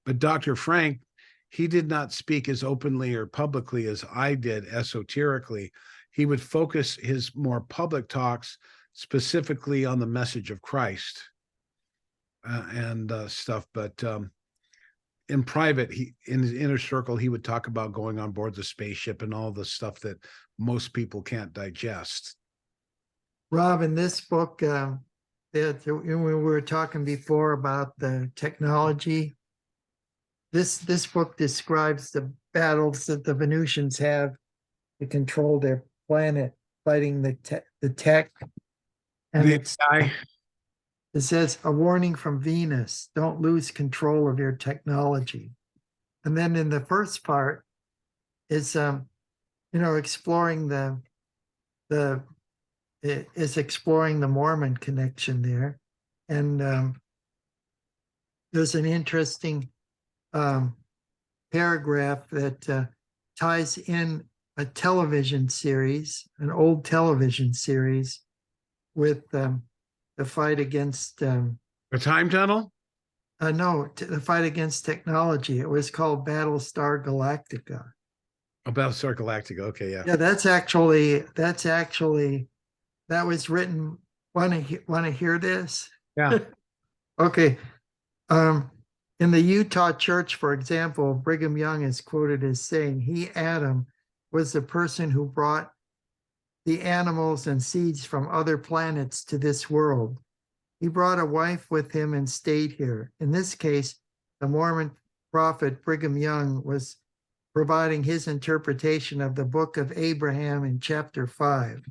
But Dr. Frank, he did not speak as openly or publicly as I did esoterically. He would focus his more public talks specifically on the message of Christ and stuff. But in private, in his inner circle, he would talk about going on board the spaceship and all the stuff that most people can't digest. Rob, in this book, we were talking before about the technology. This book describes the battles that the Venusians have to control their planet, fighting the tech. And it says, a warning from Venus, don't lose control of your technology. And then in the first part is, exploring exploring the Mormon connection there. And there's an interesting paragraph that ties in a television series, an old television series, with the fight against a time tunnel. No, the fight against technology. It was called Battlestar Galactica. Oh, Battlestar Galactica. Okay, yeah. Yeah, that was written. Want to hear this? Yeah. Okay. In the Utah church, for example, Brigham Young is quoted as saying, he, Adam, was the person who brought the animals and seeds from other planets to this world. He brought a wife with him and stayed here. In this case, the Mormon prophet Brigham Young was providing his interpretation of the book of Abraham in chapter 5.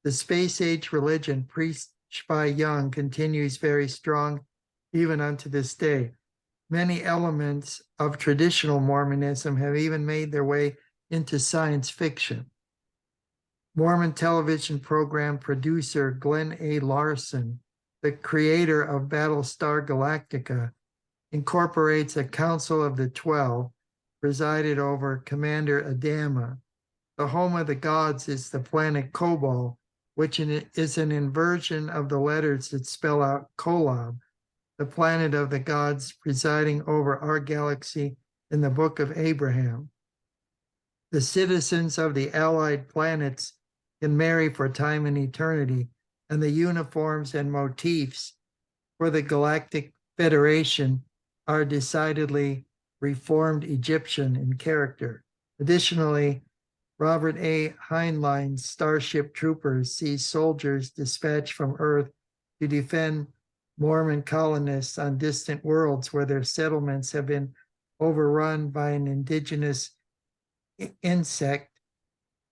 The space age religion preached by Young continues very strong even unto this day. Many elements of traditional Mormonism have even made their way into science fiction. Mormon television program producer Glenn A. Larson, the creator of Battlestar Galactica, incorporates a council of the 12 presided over Commander Adama. The home of the gods is the planet Kobol, which is an inversion of the letters that spell out Kolob, the planet of the gods presiding over our galaxy in the book of Abraham. The citizens of the allied planets can marry for time and eternity, and the uniforms and motifs for the Galactic Federation are decidedly Reformed Egyptian in character. Additionally, Robert A. Heinlein's Starship Troopers see soldiers dispatched from Earth to defend Mormon colonists on distant worlds where their settlements have been overrun by an indigenous insect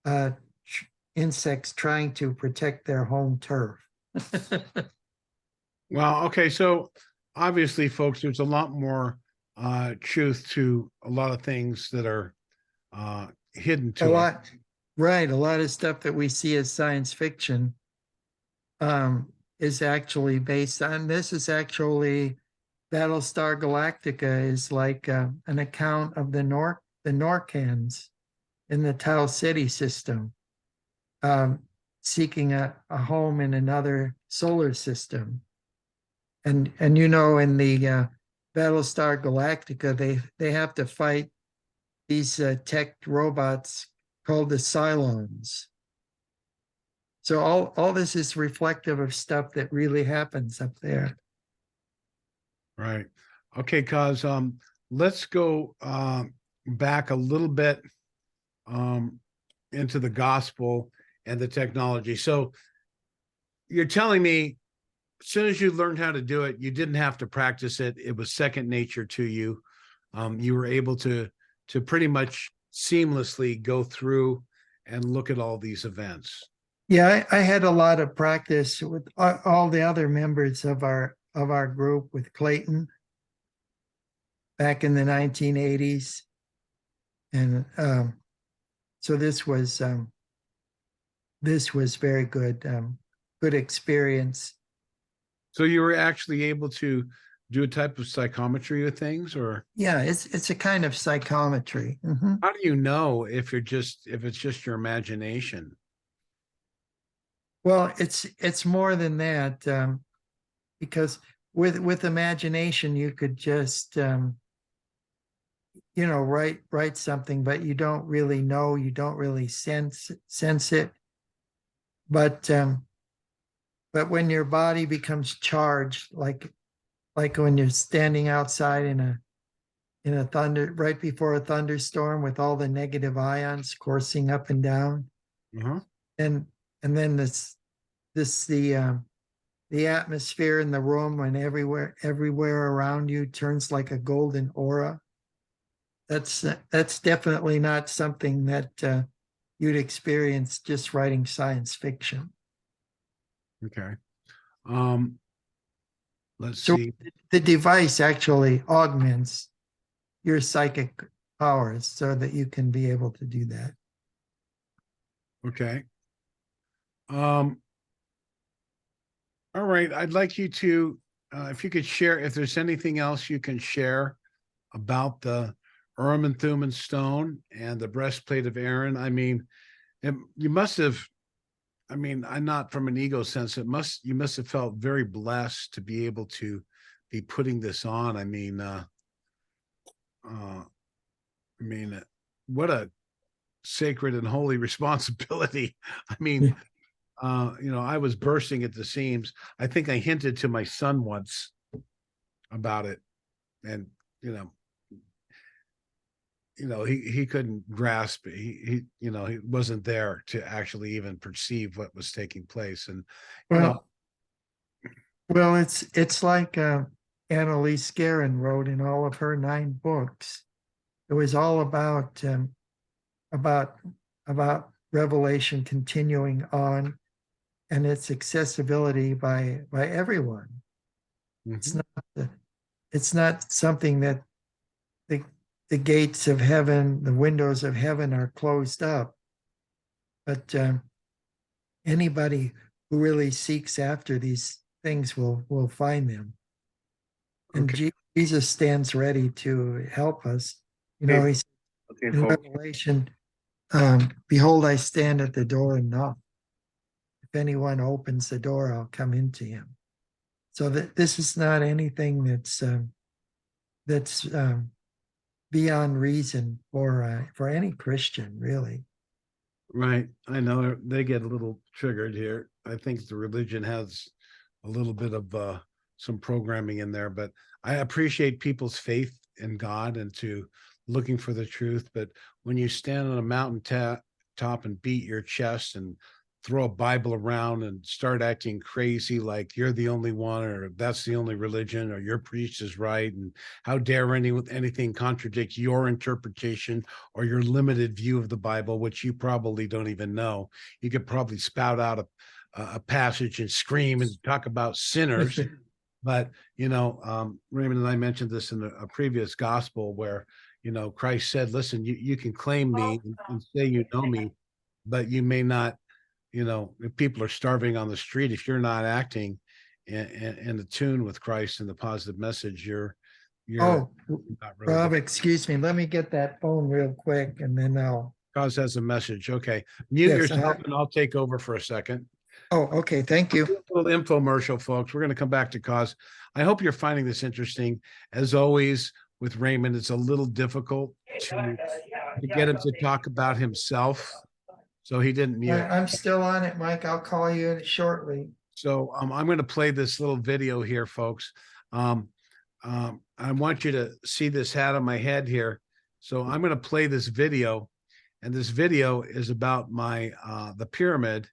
uh, insects trying to protect their home turf. Well, okay, so obviously, folks, there's a lot more truth to a lot of things that are hidden A to us. lot, right? A lot of stuff that we see as science fiction is actually based on this. Is actually Battlestar Galactica is like an account of the Norcans in the Tau City system, seeking a home in another solar system. And you know, in the Battlestar Galactica, they have to fight these tech robots called the Cylons. So all this is reflective of stuff that really happens up there. Right. Okay, cause let's go back a little bit um into the gospel and the technology. So you're telling me as soon as you learned how to do it, you didn't have to practice it. It was second nature to you. You were able to pretty much seamlessly go through and look at all these events. Yeah, I had a lot of practice with all the other members of our group with Clayton back in the 1980s, and so this was very good, good experience. So you were actually able to do a type of psychometry of things, or Yeah, it's a kind of psychometry. Mhm. how do you know if it's just your imagination? Well, it's more than that, because with imagination you could just write something, but you don't really know, you don't really sense it. But when your body becomes charged, like when you're standing outside in a thunder right before a thunderstorm with all the negative ions coursing up and down, Uh-huh. and and then the atmosphere in the room and everywhere around you turns like a golden aura. That's definitely not something that you'd experience just writing science fiction. Okay. Um, let's So see. the device actually augments your psychic powers so that you can be able to do that. Okay. Um, all right. I'd like you to, if you could share, if there's anything else you can share about the Urim and Thummim stone and the breastplate of Aaron. I mean, you must have. I mean, I'm not from an ego sense. You must have felt very blessed to be able to be putting this on. Uh, I mean, what a sacred and holy responsibility. I mean, Yeah. I was bursting at the seams. I think I hinted to my son once about it, and you know, he couldn't grasp it. He wasn't there to actually even perceive what was taking place. And you know, Well, well, it's like Annalise Guerin wrote in all of her 9 books. It was all about about Revelation continuing on and its accessibility by everyone. It's mhm, not it's not something that the the gates of heaven, the windows of heaven are closed up, but anybody who really seeks after these things will find them. And okay, Jesus stands ready to help us. You know, okay, he's okay, in folks. Revelation, behold, I stand at the door and knock. If anyone opens the door, I'll come into him. So that this is not anything that's beyond reason for any Christian, really. Right. I know they get a little triggered here. I think the religion has a little bit of some programming in there, but I appreciate people's faith in God and to looking for the truth. But when you stand on a mountain top and beat your chest and throw a Bible around and start acting crazy like you're the only one, or that's the only religion, or your priest is right, and how dare anything contradict your interpretation or your limited view of the Bible, which you probably don't even know. You could probably spout out a passage and scream and talk about sinners. But, Raymond and I mentioned this in a previous gospel where, Christ said, listen, you can claim me and say you know me, but you may not, if people are starving on the street, if you're not acting in tune with Christ and the positive message, you're Oh, not really Rob, excuse me. Let me get that phone real quick and then I'll. cause has a message. Okay. Mute Yes, yourself and I'll take over for a second. Oh, okay. Thank you. A little infomercial, folks. We're going to come back to cause. I hope you're finding this interesting. As always, with Raymond, it's a little difficult to get him to talk about himself. So he didn't mute. I'm still on it, Mike. I'll call you shortly. So I'm going to play this little video here, folks. I want you to see this hat on my head here. So I'm going to play this video, and this video is about the pyramid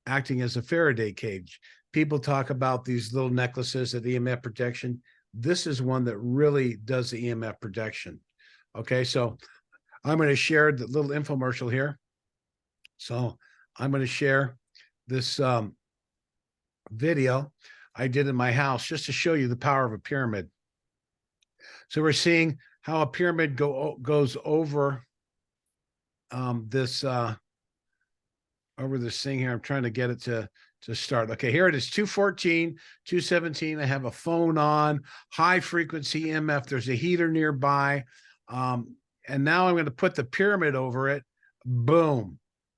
acting as a Faraday cage. People talk about these little necklaces of EMF protection. This is one that really does the EMF protection. Okay, so I'm going to share the little infomercial here. So I'm going to share this video I did in my house just to show you the power of a pyramid. So we're seeing how a pyramid goes over this thing here. I'm trying to get it to start. Okay, here it is, 214, 217. I have a phone on, high frequency EMF. There's a heater nearby. And now I'm going to put the pyramid over it. Boom.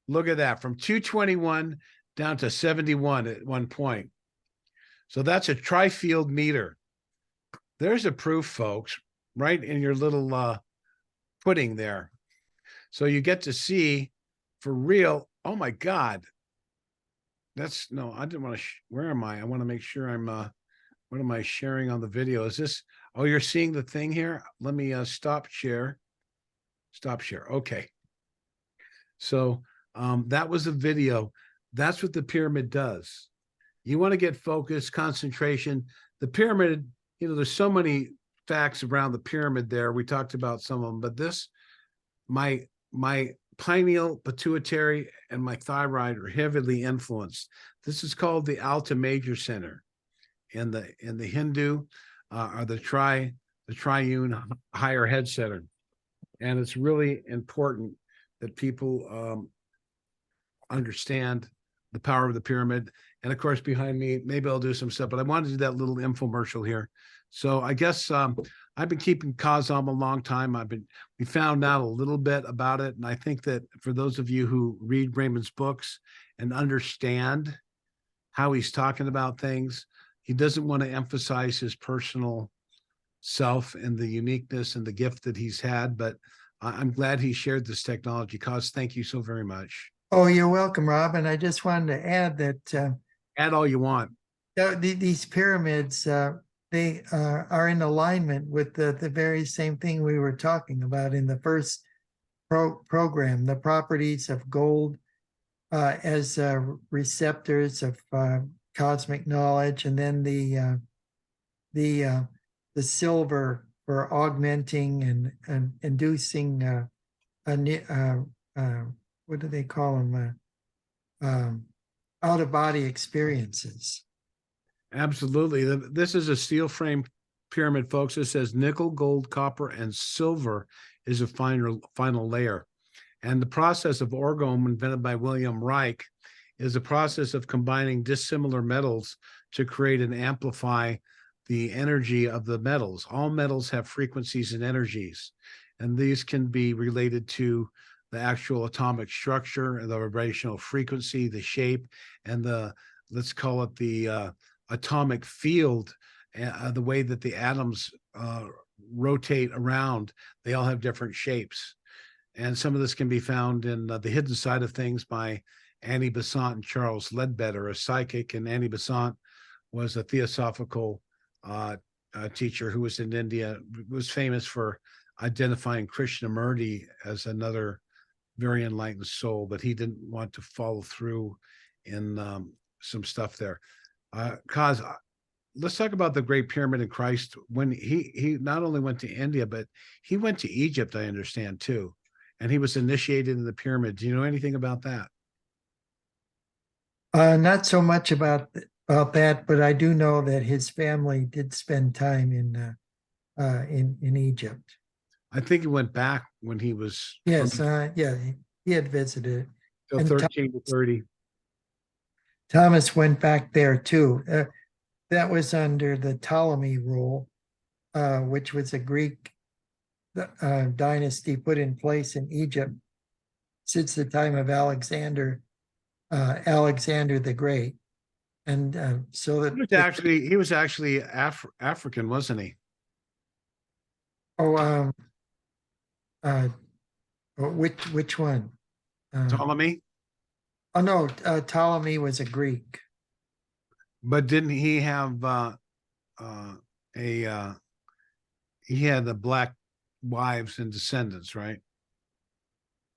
Look at that, from 221 down to 71 at one point. So that's a tri-field meter. There's a proof, folks, right in your little pudding there. So you get to see for real. Oh my God. I didn't want to, where am I? I want to make sure I'm, what am I sharing on the video? Is this, oh, you're seeing the thing here? Let me stop share. Okay. So that was a video. That's what the pyramid does. You want to get focus, concentration. The pyramid, there's so many facts around the pyramid there. We talked about some of them, but this, my pineal, pituitary, and my thyroid are heavily influenced. This is called the Alta Major Center. In the Hindu are the triune higher head center. And it's really important that people understand the power of the pyramid. And of course, behind me, maybe I'll do some stuff, but I wanted to do that little infomercial here. So I guess I've been keeping Kazam a long time. We found out a little bit about it. And I think that for those of you who read Raymond's books and understand how he's talking about things, he doesn't want to emphasize his personal self and the uniqueness and the gift that he's had. But I'm glad he shared this technology. Kaz, thank you so very much. Oh, you're welcome, Rob. And I just wanted to add that add all you want. These pyramids, they are in alignment with the very same thing we were talking about in the first program, the properties of gold as receptors of cosmic knowledge, and then the silver for augmenting and inducing what do they call them? Out-of-body experiences. Absolutely. This is a steel frame pyramid, folks. It says nickel, gold, copper, and silver is a final layer. And the process of orgone, invented by William Reich, is a process of combining dissimilar metals to create and amplify the energy of the metals. All metals have frequencies and energies, and these can be related to the actual atomic structure, the vibrational frequency, the shape, and let's call it the atomic field, the way that the atoms rotate around. They all have different shapes. And some of this can be found in The Hidden Side of Things by Annie Besant and Charles Ledbetter, a psychic. And Annie Besant was a theosophical teacher who was in India, was famous for identifying Krishnamurti as another very enlightened soul, but he didn't want to follow through in some stuff there. Cause let's talk about the Great Pyramid of Christ. When he not only went to India, but he went to Egypt, I understand too, and he was initiated in the pyramid. Do you know anything about that? Not so much about that, but I do know that his family did spend time in Egypt. I think he went back when he was from Yes, yeah, he had visited, till and 13 to 30. Thomas went back there too. That was under the Ptolemy rule, which was a Greek dynasty put in place in Egypt since the time of Alexander the Great, and so that He was actually African, wasn't he? oh uh, which one? Ptolemy, Oh no, Ptolemy was a Greek. but didn't he have a he had the black wives and descendants, right?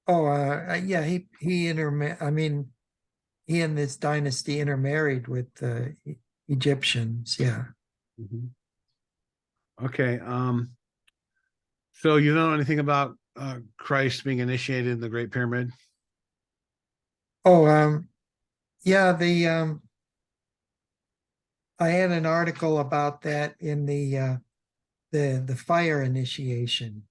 Oh, yeah, I mean, he and this dynasty intermarried with Egyptians. Yeah. Mhm. Okay. So you don't know anything about Christ being initiated in the Great Pyramid? Oh, yeah. I had an article about that in the fire initiation.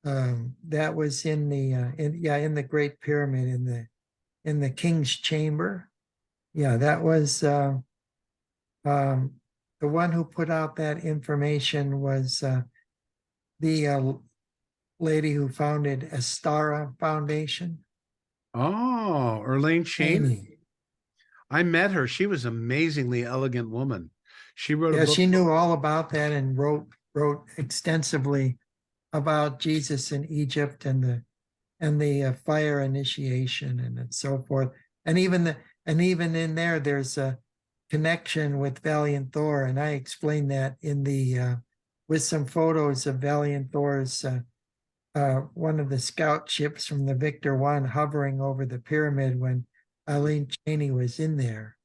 That was in the Great Pyramid in the King's Chamber. Yeah, that was um, the one who put out that information was the lady who founded Astara Foundation. Oh, Erlane Chain. Amy. I met her. She was an amazingly elegant woman. She wrote a Yeah, book. she knew all about that and wrote extensively about Jesus in Egypt and the fire initiation and so forth. And even in there, there's a connection with Valiant Thor, and I explained that in the with some photos of Valiant Thor's one of the scout ships from the Victor One hovering over the pyramid when Eileen Cheney was in there.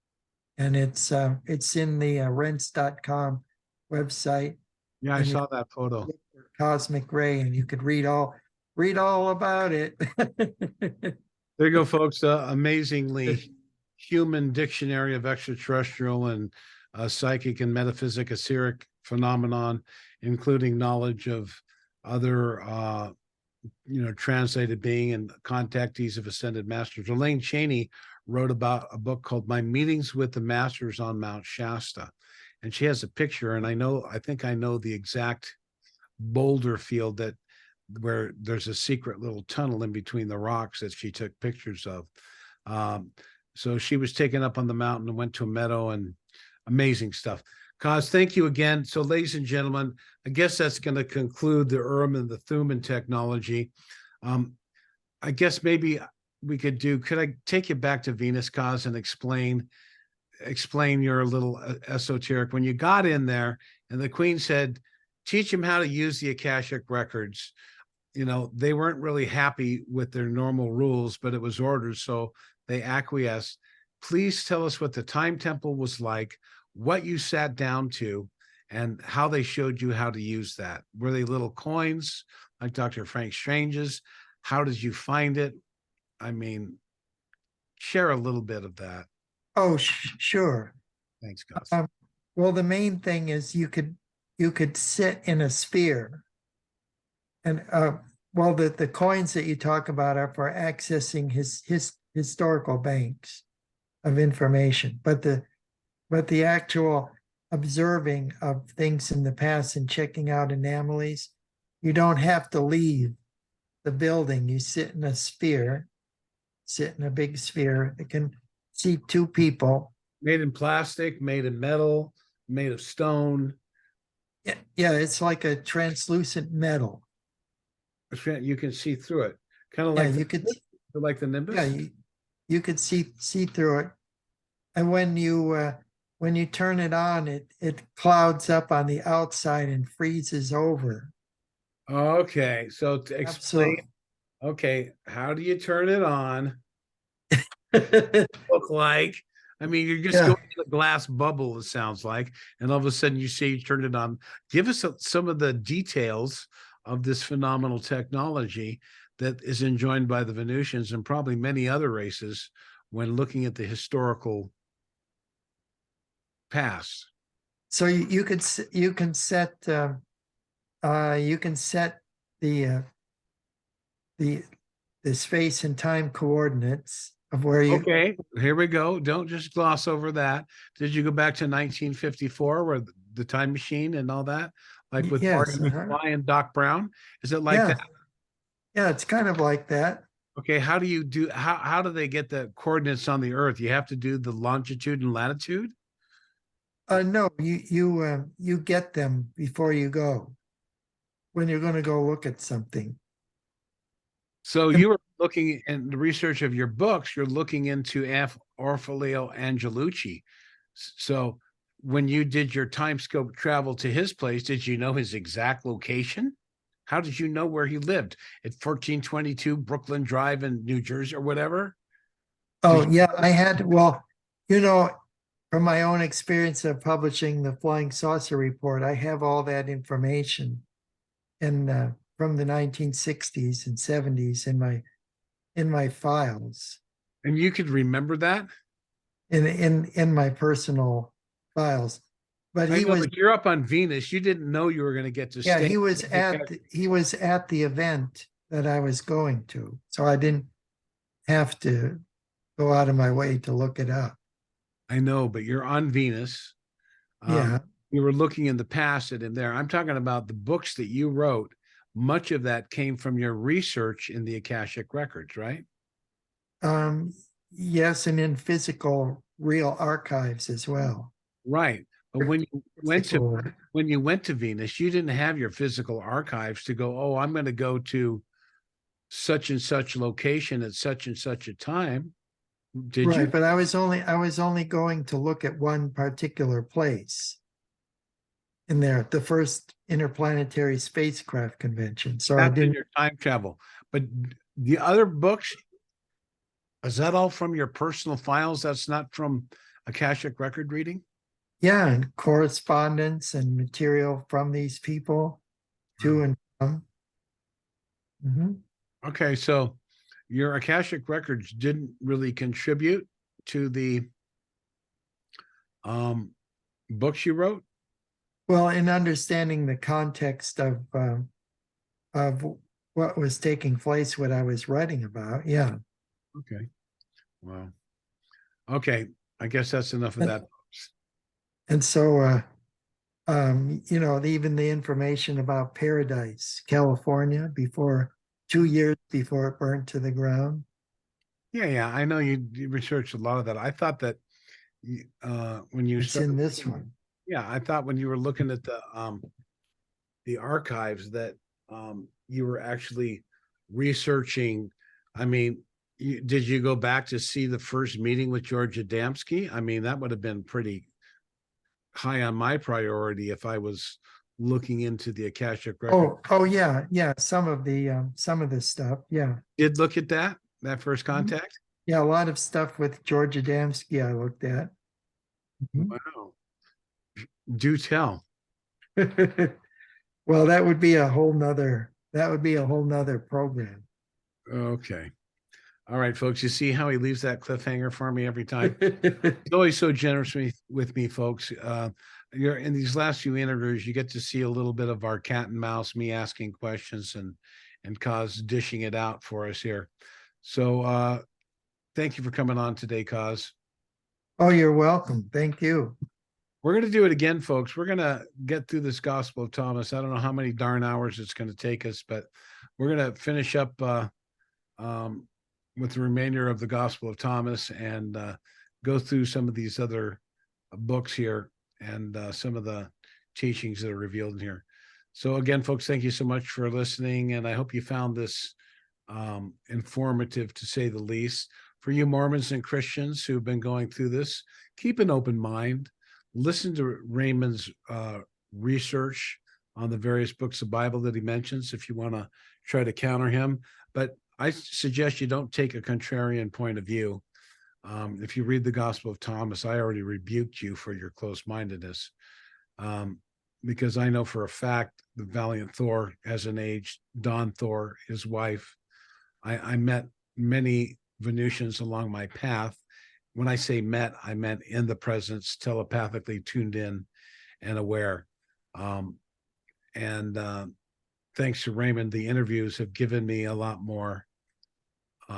And it's in the rents.com website, Yeah, I and you saw that photo. look for Cosmic Ray and you could read all about it. There you go, folks. Amazingly human dictionary of extraterrestrial and psychic and metaphysic etheric phenomenon, including knowledge of other translated being and contactees of ascended masters. Elaine Cheney wrote about a book called My Meetings with the Masters on Mount Shasta. And she has a picture, and I think I know the exact boulder field that where there's a secret little tunnel in between the rocks that she took pictures of. So she was taken up on the mountain and went to a meadow, and amazing stuff. Kaz, thank you again. So, ladies and gentlemen, I guess that's going to conclude the Urim and the Thumin technology. I guess maybe could I take you back to Venus, Kaz, and explain your little esoteric, when you got in there and the queen said, teach him how to use the Akashic records. They weren't really happy with their normal rules, but it was orders, so they acquiesced. Please tell us what the time temple was like, what you sat down to, and how they showed you how to use that. Were they little coins like Dr. Frank Strange's? How did you find it? I mean, share a little bit of that. Oh, sure. Thanks, Gus. Well, the main thing is you could sit in a sphere, and well, the coins that you talk about are for accessing his historical banks of information, but the actual observing of things in the past and checking out anomalies, you don't have to leave the building. You sit in a sphere, sit in a big sphere. It can seat two people. Made in plastic, made in metal, made of stone. Yeah, it's like a translucent metal. You can see through it, kind of Yeah, like you could. like the Nimbus. Yeah, you could see through it, and when you turn it on, it clouds up on the outside and freezes over. Okay, so to explain, Absolutely. Okay, how do you turn it on? Look like? I mean, you're just Yeah. going in a glass bubble, it sounds like, and all of a sudden you say you turned it on. Give us some of the details of this phenomenal technology that is enjoined by the Venusians and probably many other races when looking at the historical past. So you could you can set the the the space and time coordinates of where you. Okay, here we go. Don't just gloss over that. Did you go back to 1954 where the time machine and all that, like with Marty Yes. McFly and Doc Brown? Is it like Yeah. that? Yeah. It's kind of like that. Okay, how do you do how do they get the coordinates on the earth? You have to do the longitude and latitude? No, you get them before you go when you're going to go look at something. So And you were looking in the research of your books, you're looking into Orfaleo Angelucci. So when you did your time scope travel to his place, did you know his exact location? How did you know where he lived? At 1422 Brooklyn Drive in New Jersey or whatever? Did oh you, yeah, I had well, you know, from my own experience of publishing the Flying Saucer Report, I have all that information in from the 1960s and 70s in my files and you could remember that? in my personal files. But I he know, was but you're up on Venus. You didn't know you were going to get to yeah stay. he was at the event that I was going to, so I didn't have to go out of my way to look it up. I know, but you're on Venus. Yeah. You were looking in the past and in there. I'm talking about the books that you wrote. Much of that came from your research in the Akashic records, right? Um, yes, and in physical real archives as well. Right. But Physical, when you went to Venus, you didn't have your physical archives to go, oh, I'm going to go to such and such location at such and such a time. Did you? right, but I was only going to look at one particular place in there, the first interplanetary spacecraft convention. So I That's in didn't. your time travel. But the other books, is that all from your personal files? That's not from Akashic record reading? Yeah, and correspondence and material from these people to Wow. and from. Mhm. Okay, so your Akashic records didn't really contribute to the um, books you wrote. Well, in understanding the context of what was taking place, what I was writing about, yeah. Okay, well, okay, I guess that's enough of And, that. and so, you know, even the information about Paradise, California, before 2 years before it burned to the ground. Yeah, yeah, I know you researched a lot of that. I thought that when you It's started, in this one. yeah, I thought when you were looking at the archives that you were actually researching. I mean, did you go back to see the first meeting with George Adamski? I mean, that would have been pretty high on my priority if I was looking into the Akashic record. Oh yeah, yeah. Some of the stuff. Yeah. Did look at that first Mhm. contact? Yeah, a lot of stuff with George Adamski I looked at. Mhm. Wow. Do tell. Well, that would be a whole nother program. Okay. All right, folks. You see how he leaves that cliffhanger for me every time? He's always so generous with me, folks. You're in these last few interviews, you get to see a little bit of our cat and mouse, me asking questions and Kaz dishing it out for us here. So thank you for coming on today, Kaz. Oh, you're welcome. Thank you. We're going to do it again, folks. We're going to get through this Gospel of Thomas. I don't know how many darn hours it's going to take us, but we're going to finish up um, with the remainder of the Gospel of Thomas and go through some of these other books here and some of the teachings that are revealed in here. So, again, folks, thank you so much for listening. And I hope you found this informative, to say the least. For you Mormons and Christians who've been going through this, keep an open mind. Listen to Raymond's research on the various books of Bible that he mentions if you want to try to counter him. But I suggest you don't take a contrarian point of view. If you read the Gospel of Thomas, I already rebuked you for your close-mindedness, because I know for a fact the valiant Thor hasn't aged. Don Thor, his wife. I met many Venusians along my path. When I say met, I meant in the presence, telepathically tuned in and aware. And thanks to Raymond, the interviews have given me a lot more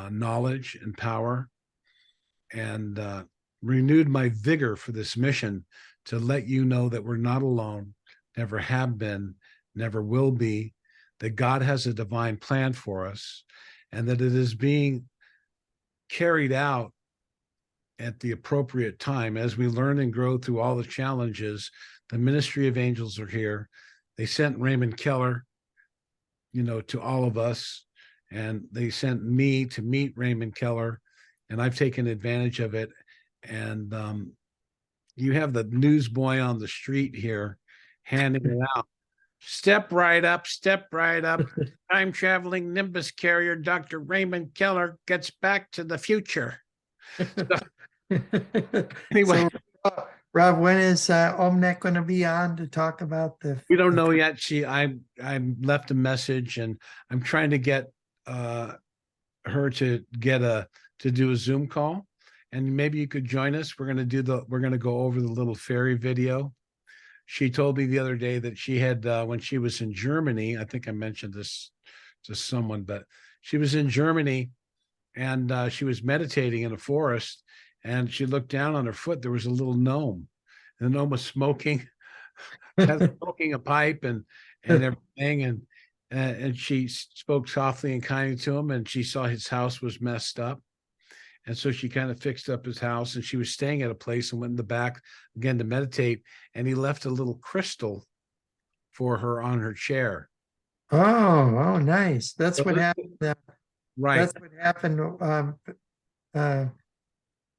knowledge and power, and renewed my vigor for this mission to let you know that we're not alone, never have been, never will be, that God has a divine plan for us, and that it is being carried out at the appropriate time as we learn and grow through all the challenges. The ministry of angels are here. They sent Raymond Keller, to all of us, and they sent me to meet Raymond Keller, and I've taken advantage of it. And you have the newsboy on the street here handing it out. Step right up, step right up. Time traveling Nimbus carrier, Dr. Raymond Keller gets back to the future. Anyway, So, Rob, when is Omnet going to be on to talk about the? we don't know yet. I left a message, and I'm trying to get her to do a Zoom call, and maybe you could join us. We're going to go over the little fairy video. She told me the other day that she had, when she was in Germany, I think I mentioned this to someone, but she was in Germany, and she was meditating in a forest, and she looked down on her foot. There was a little gnome. The gnome was smoking a pipe and everything, and she spoke softly and kindly to him, and she saw his house was messed up, and so she kind of fixed up his house, and she was staying at a place and went in the back again to meditate, and he left a little crystal for her on her chair. Oh, nice. That's what happened. Right. That's what happened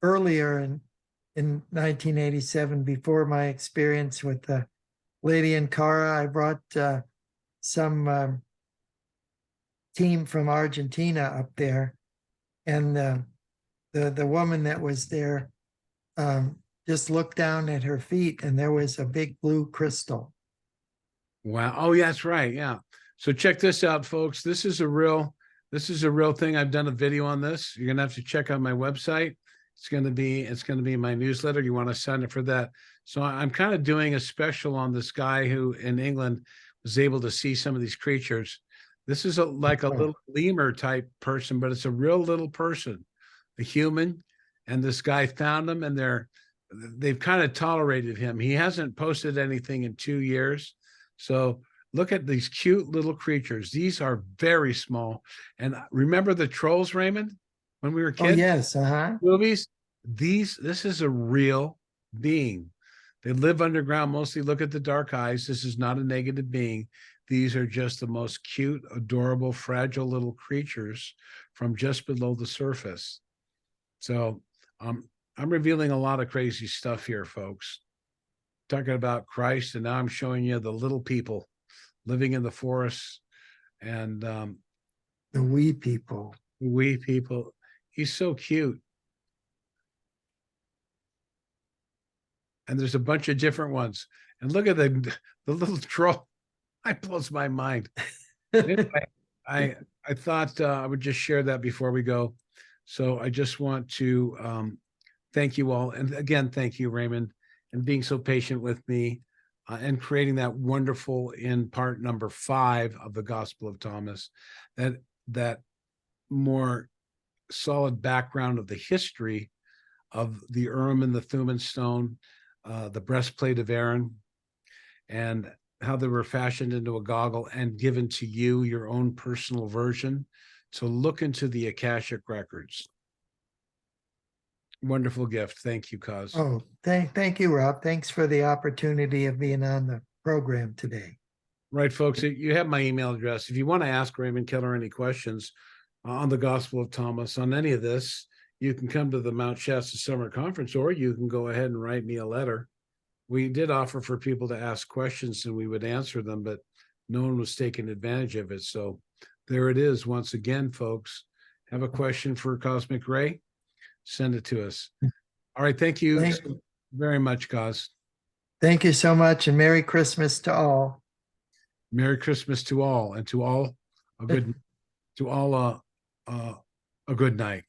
earlier in 1987, before my experience with the lady in Cara. I brought some team from Argentina up there, and the woman that was there just looked down at her feet, and there was a big blue crystal. Wow. Oh, yeah, that's right. Yeah. So check this out, folks. This is a real thing. I've done a video on this. You're gonna have to check out my website. It's gonna be my newsletter. You want to sign up for that. So I'm kind of doing a special on this guy who in England was able to see some of these creatures. This is like a little lemur type person, but it's a real little person, a human. And this guy found them, and they've kind of tolerated him. He hasn't posted anything in 2 years. So look at these cute little creatures. These are very small. And remember the trolls, Raymond, when we were kids? Oh, yes. Movies? This is a real being. They live underground mostly. Look at the dark eyes. This is not a negative being. These are just the most cute, adorable, fragile little creatures from just below the surface. So I'm revealing a lot of crazy stuff here, folks. Talking about Christ, and now I'm showing you the little people living in the forests, and the wee people. He's so cute. And there's a bunch of different ones. And look at the little troll. It blows my mind. Anyway, I thought I would just share that before we go. So I just want to thank you all. And again, thank you, Raymond, and being so patient with me and creating that wonderful, in part number 5 of the Gospel of Thomas, that more solid background of the history of the Urim and the Thumin stone, the breastplate of Aaron, and how they were fashioned into a goggle and given to you, your own personal version, to look into the Akashic records. Wonderful gift. Thank you, Kaz. Oh, thank you, Rob. Thanks for the opportunity of being on the program today. Right, folks. You have my email address. If you want to ask Raymond Keller any questions on the Gospel of Thomas, on any of this, you can come to the Mount Shasta Summer Conference, or you can go ahead and write me a letter. We did offer for people to ask questions and we would answer them, but no one was taking advantage of it. So there it is once again, folks. have a question for Cosmic Ray, send it to us. All right. Thank you very much, Cos. Thank you so much, and Merry Christmas to all. Merry Christmas to all, and to all a good night.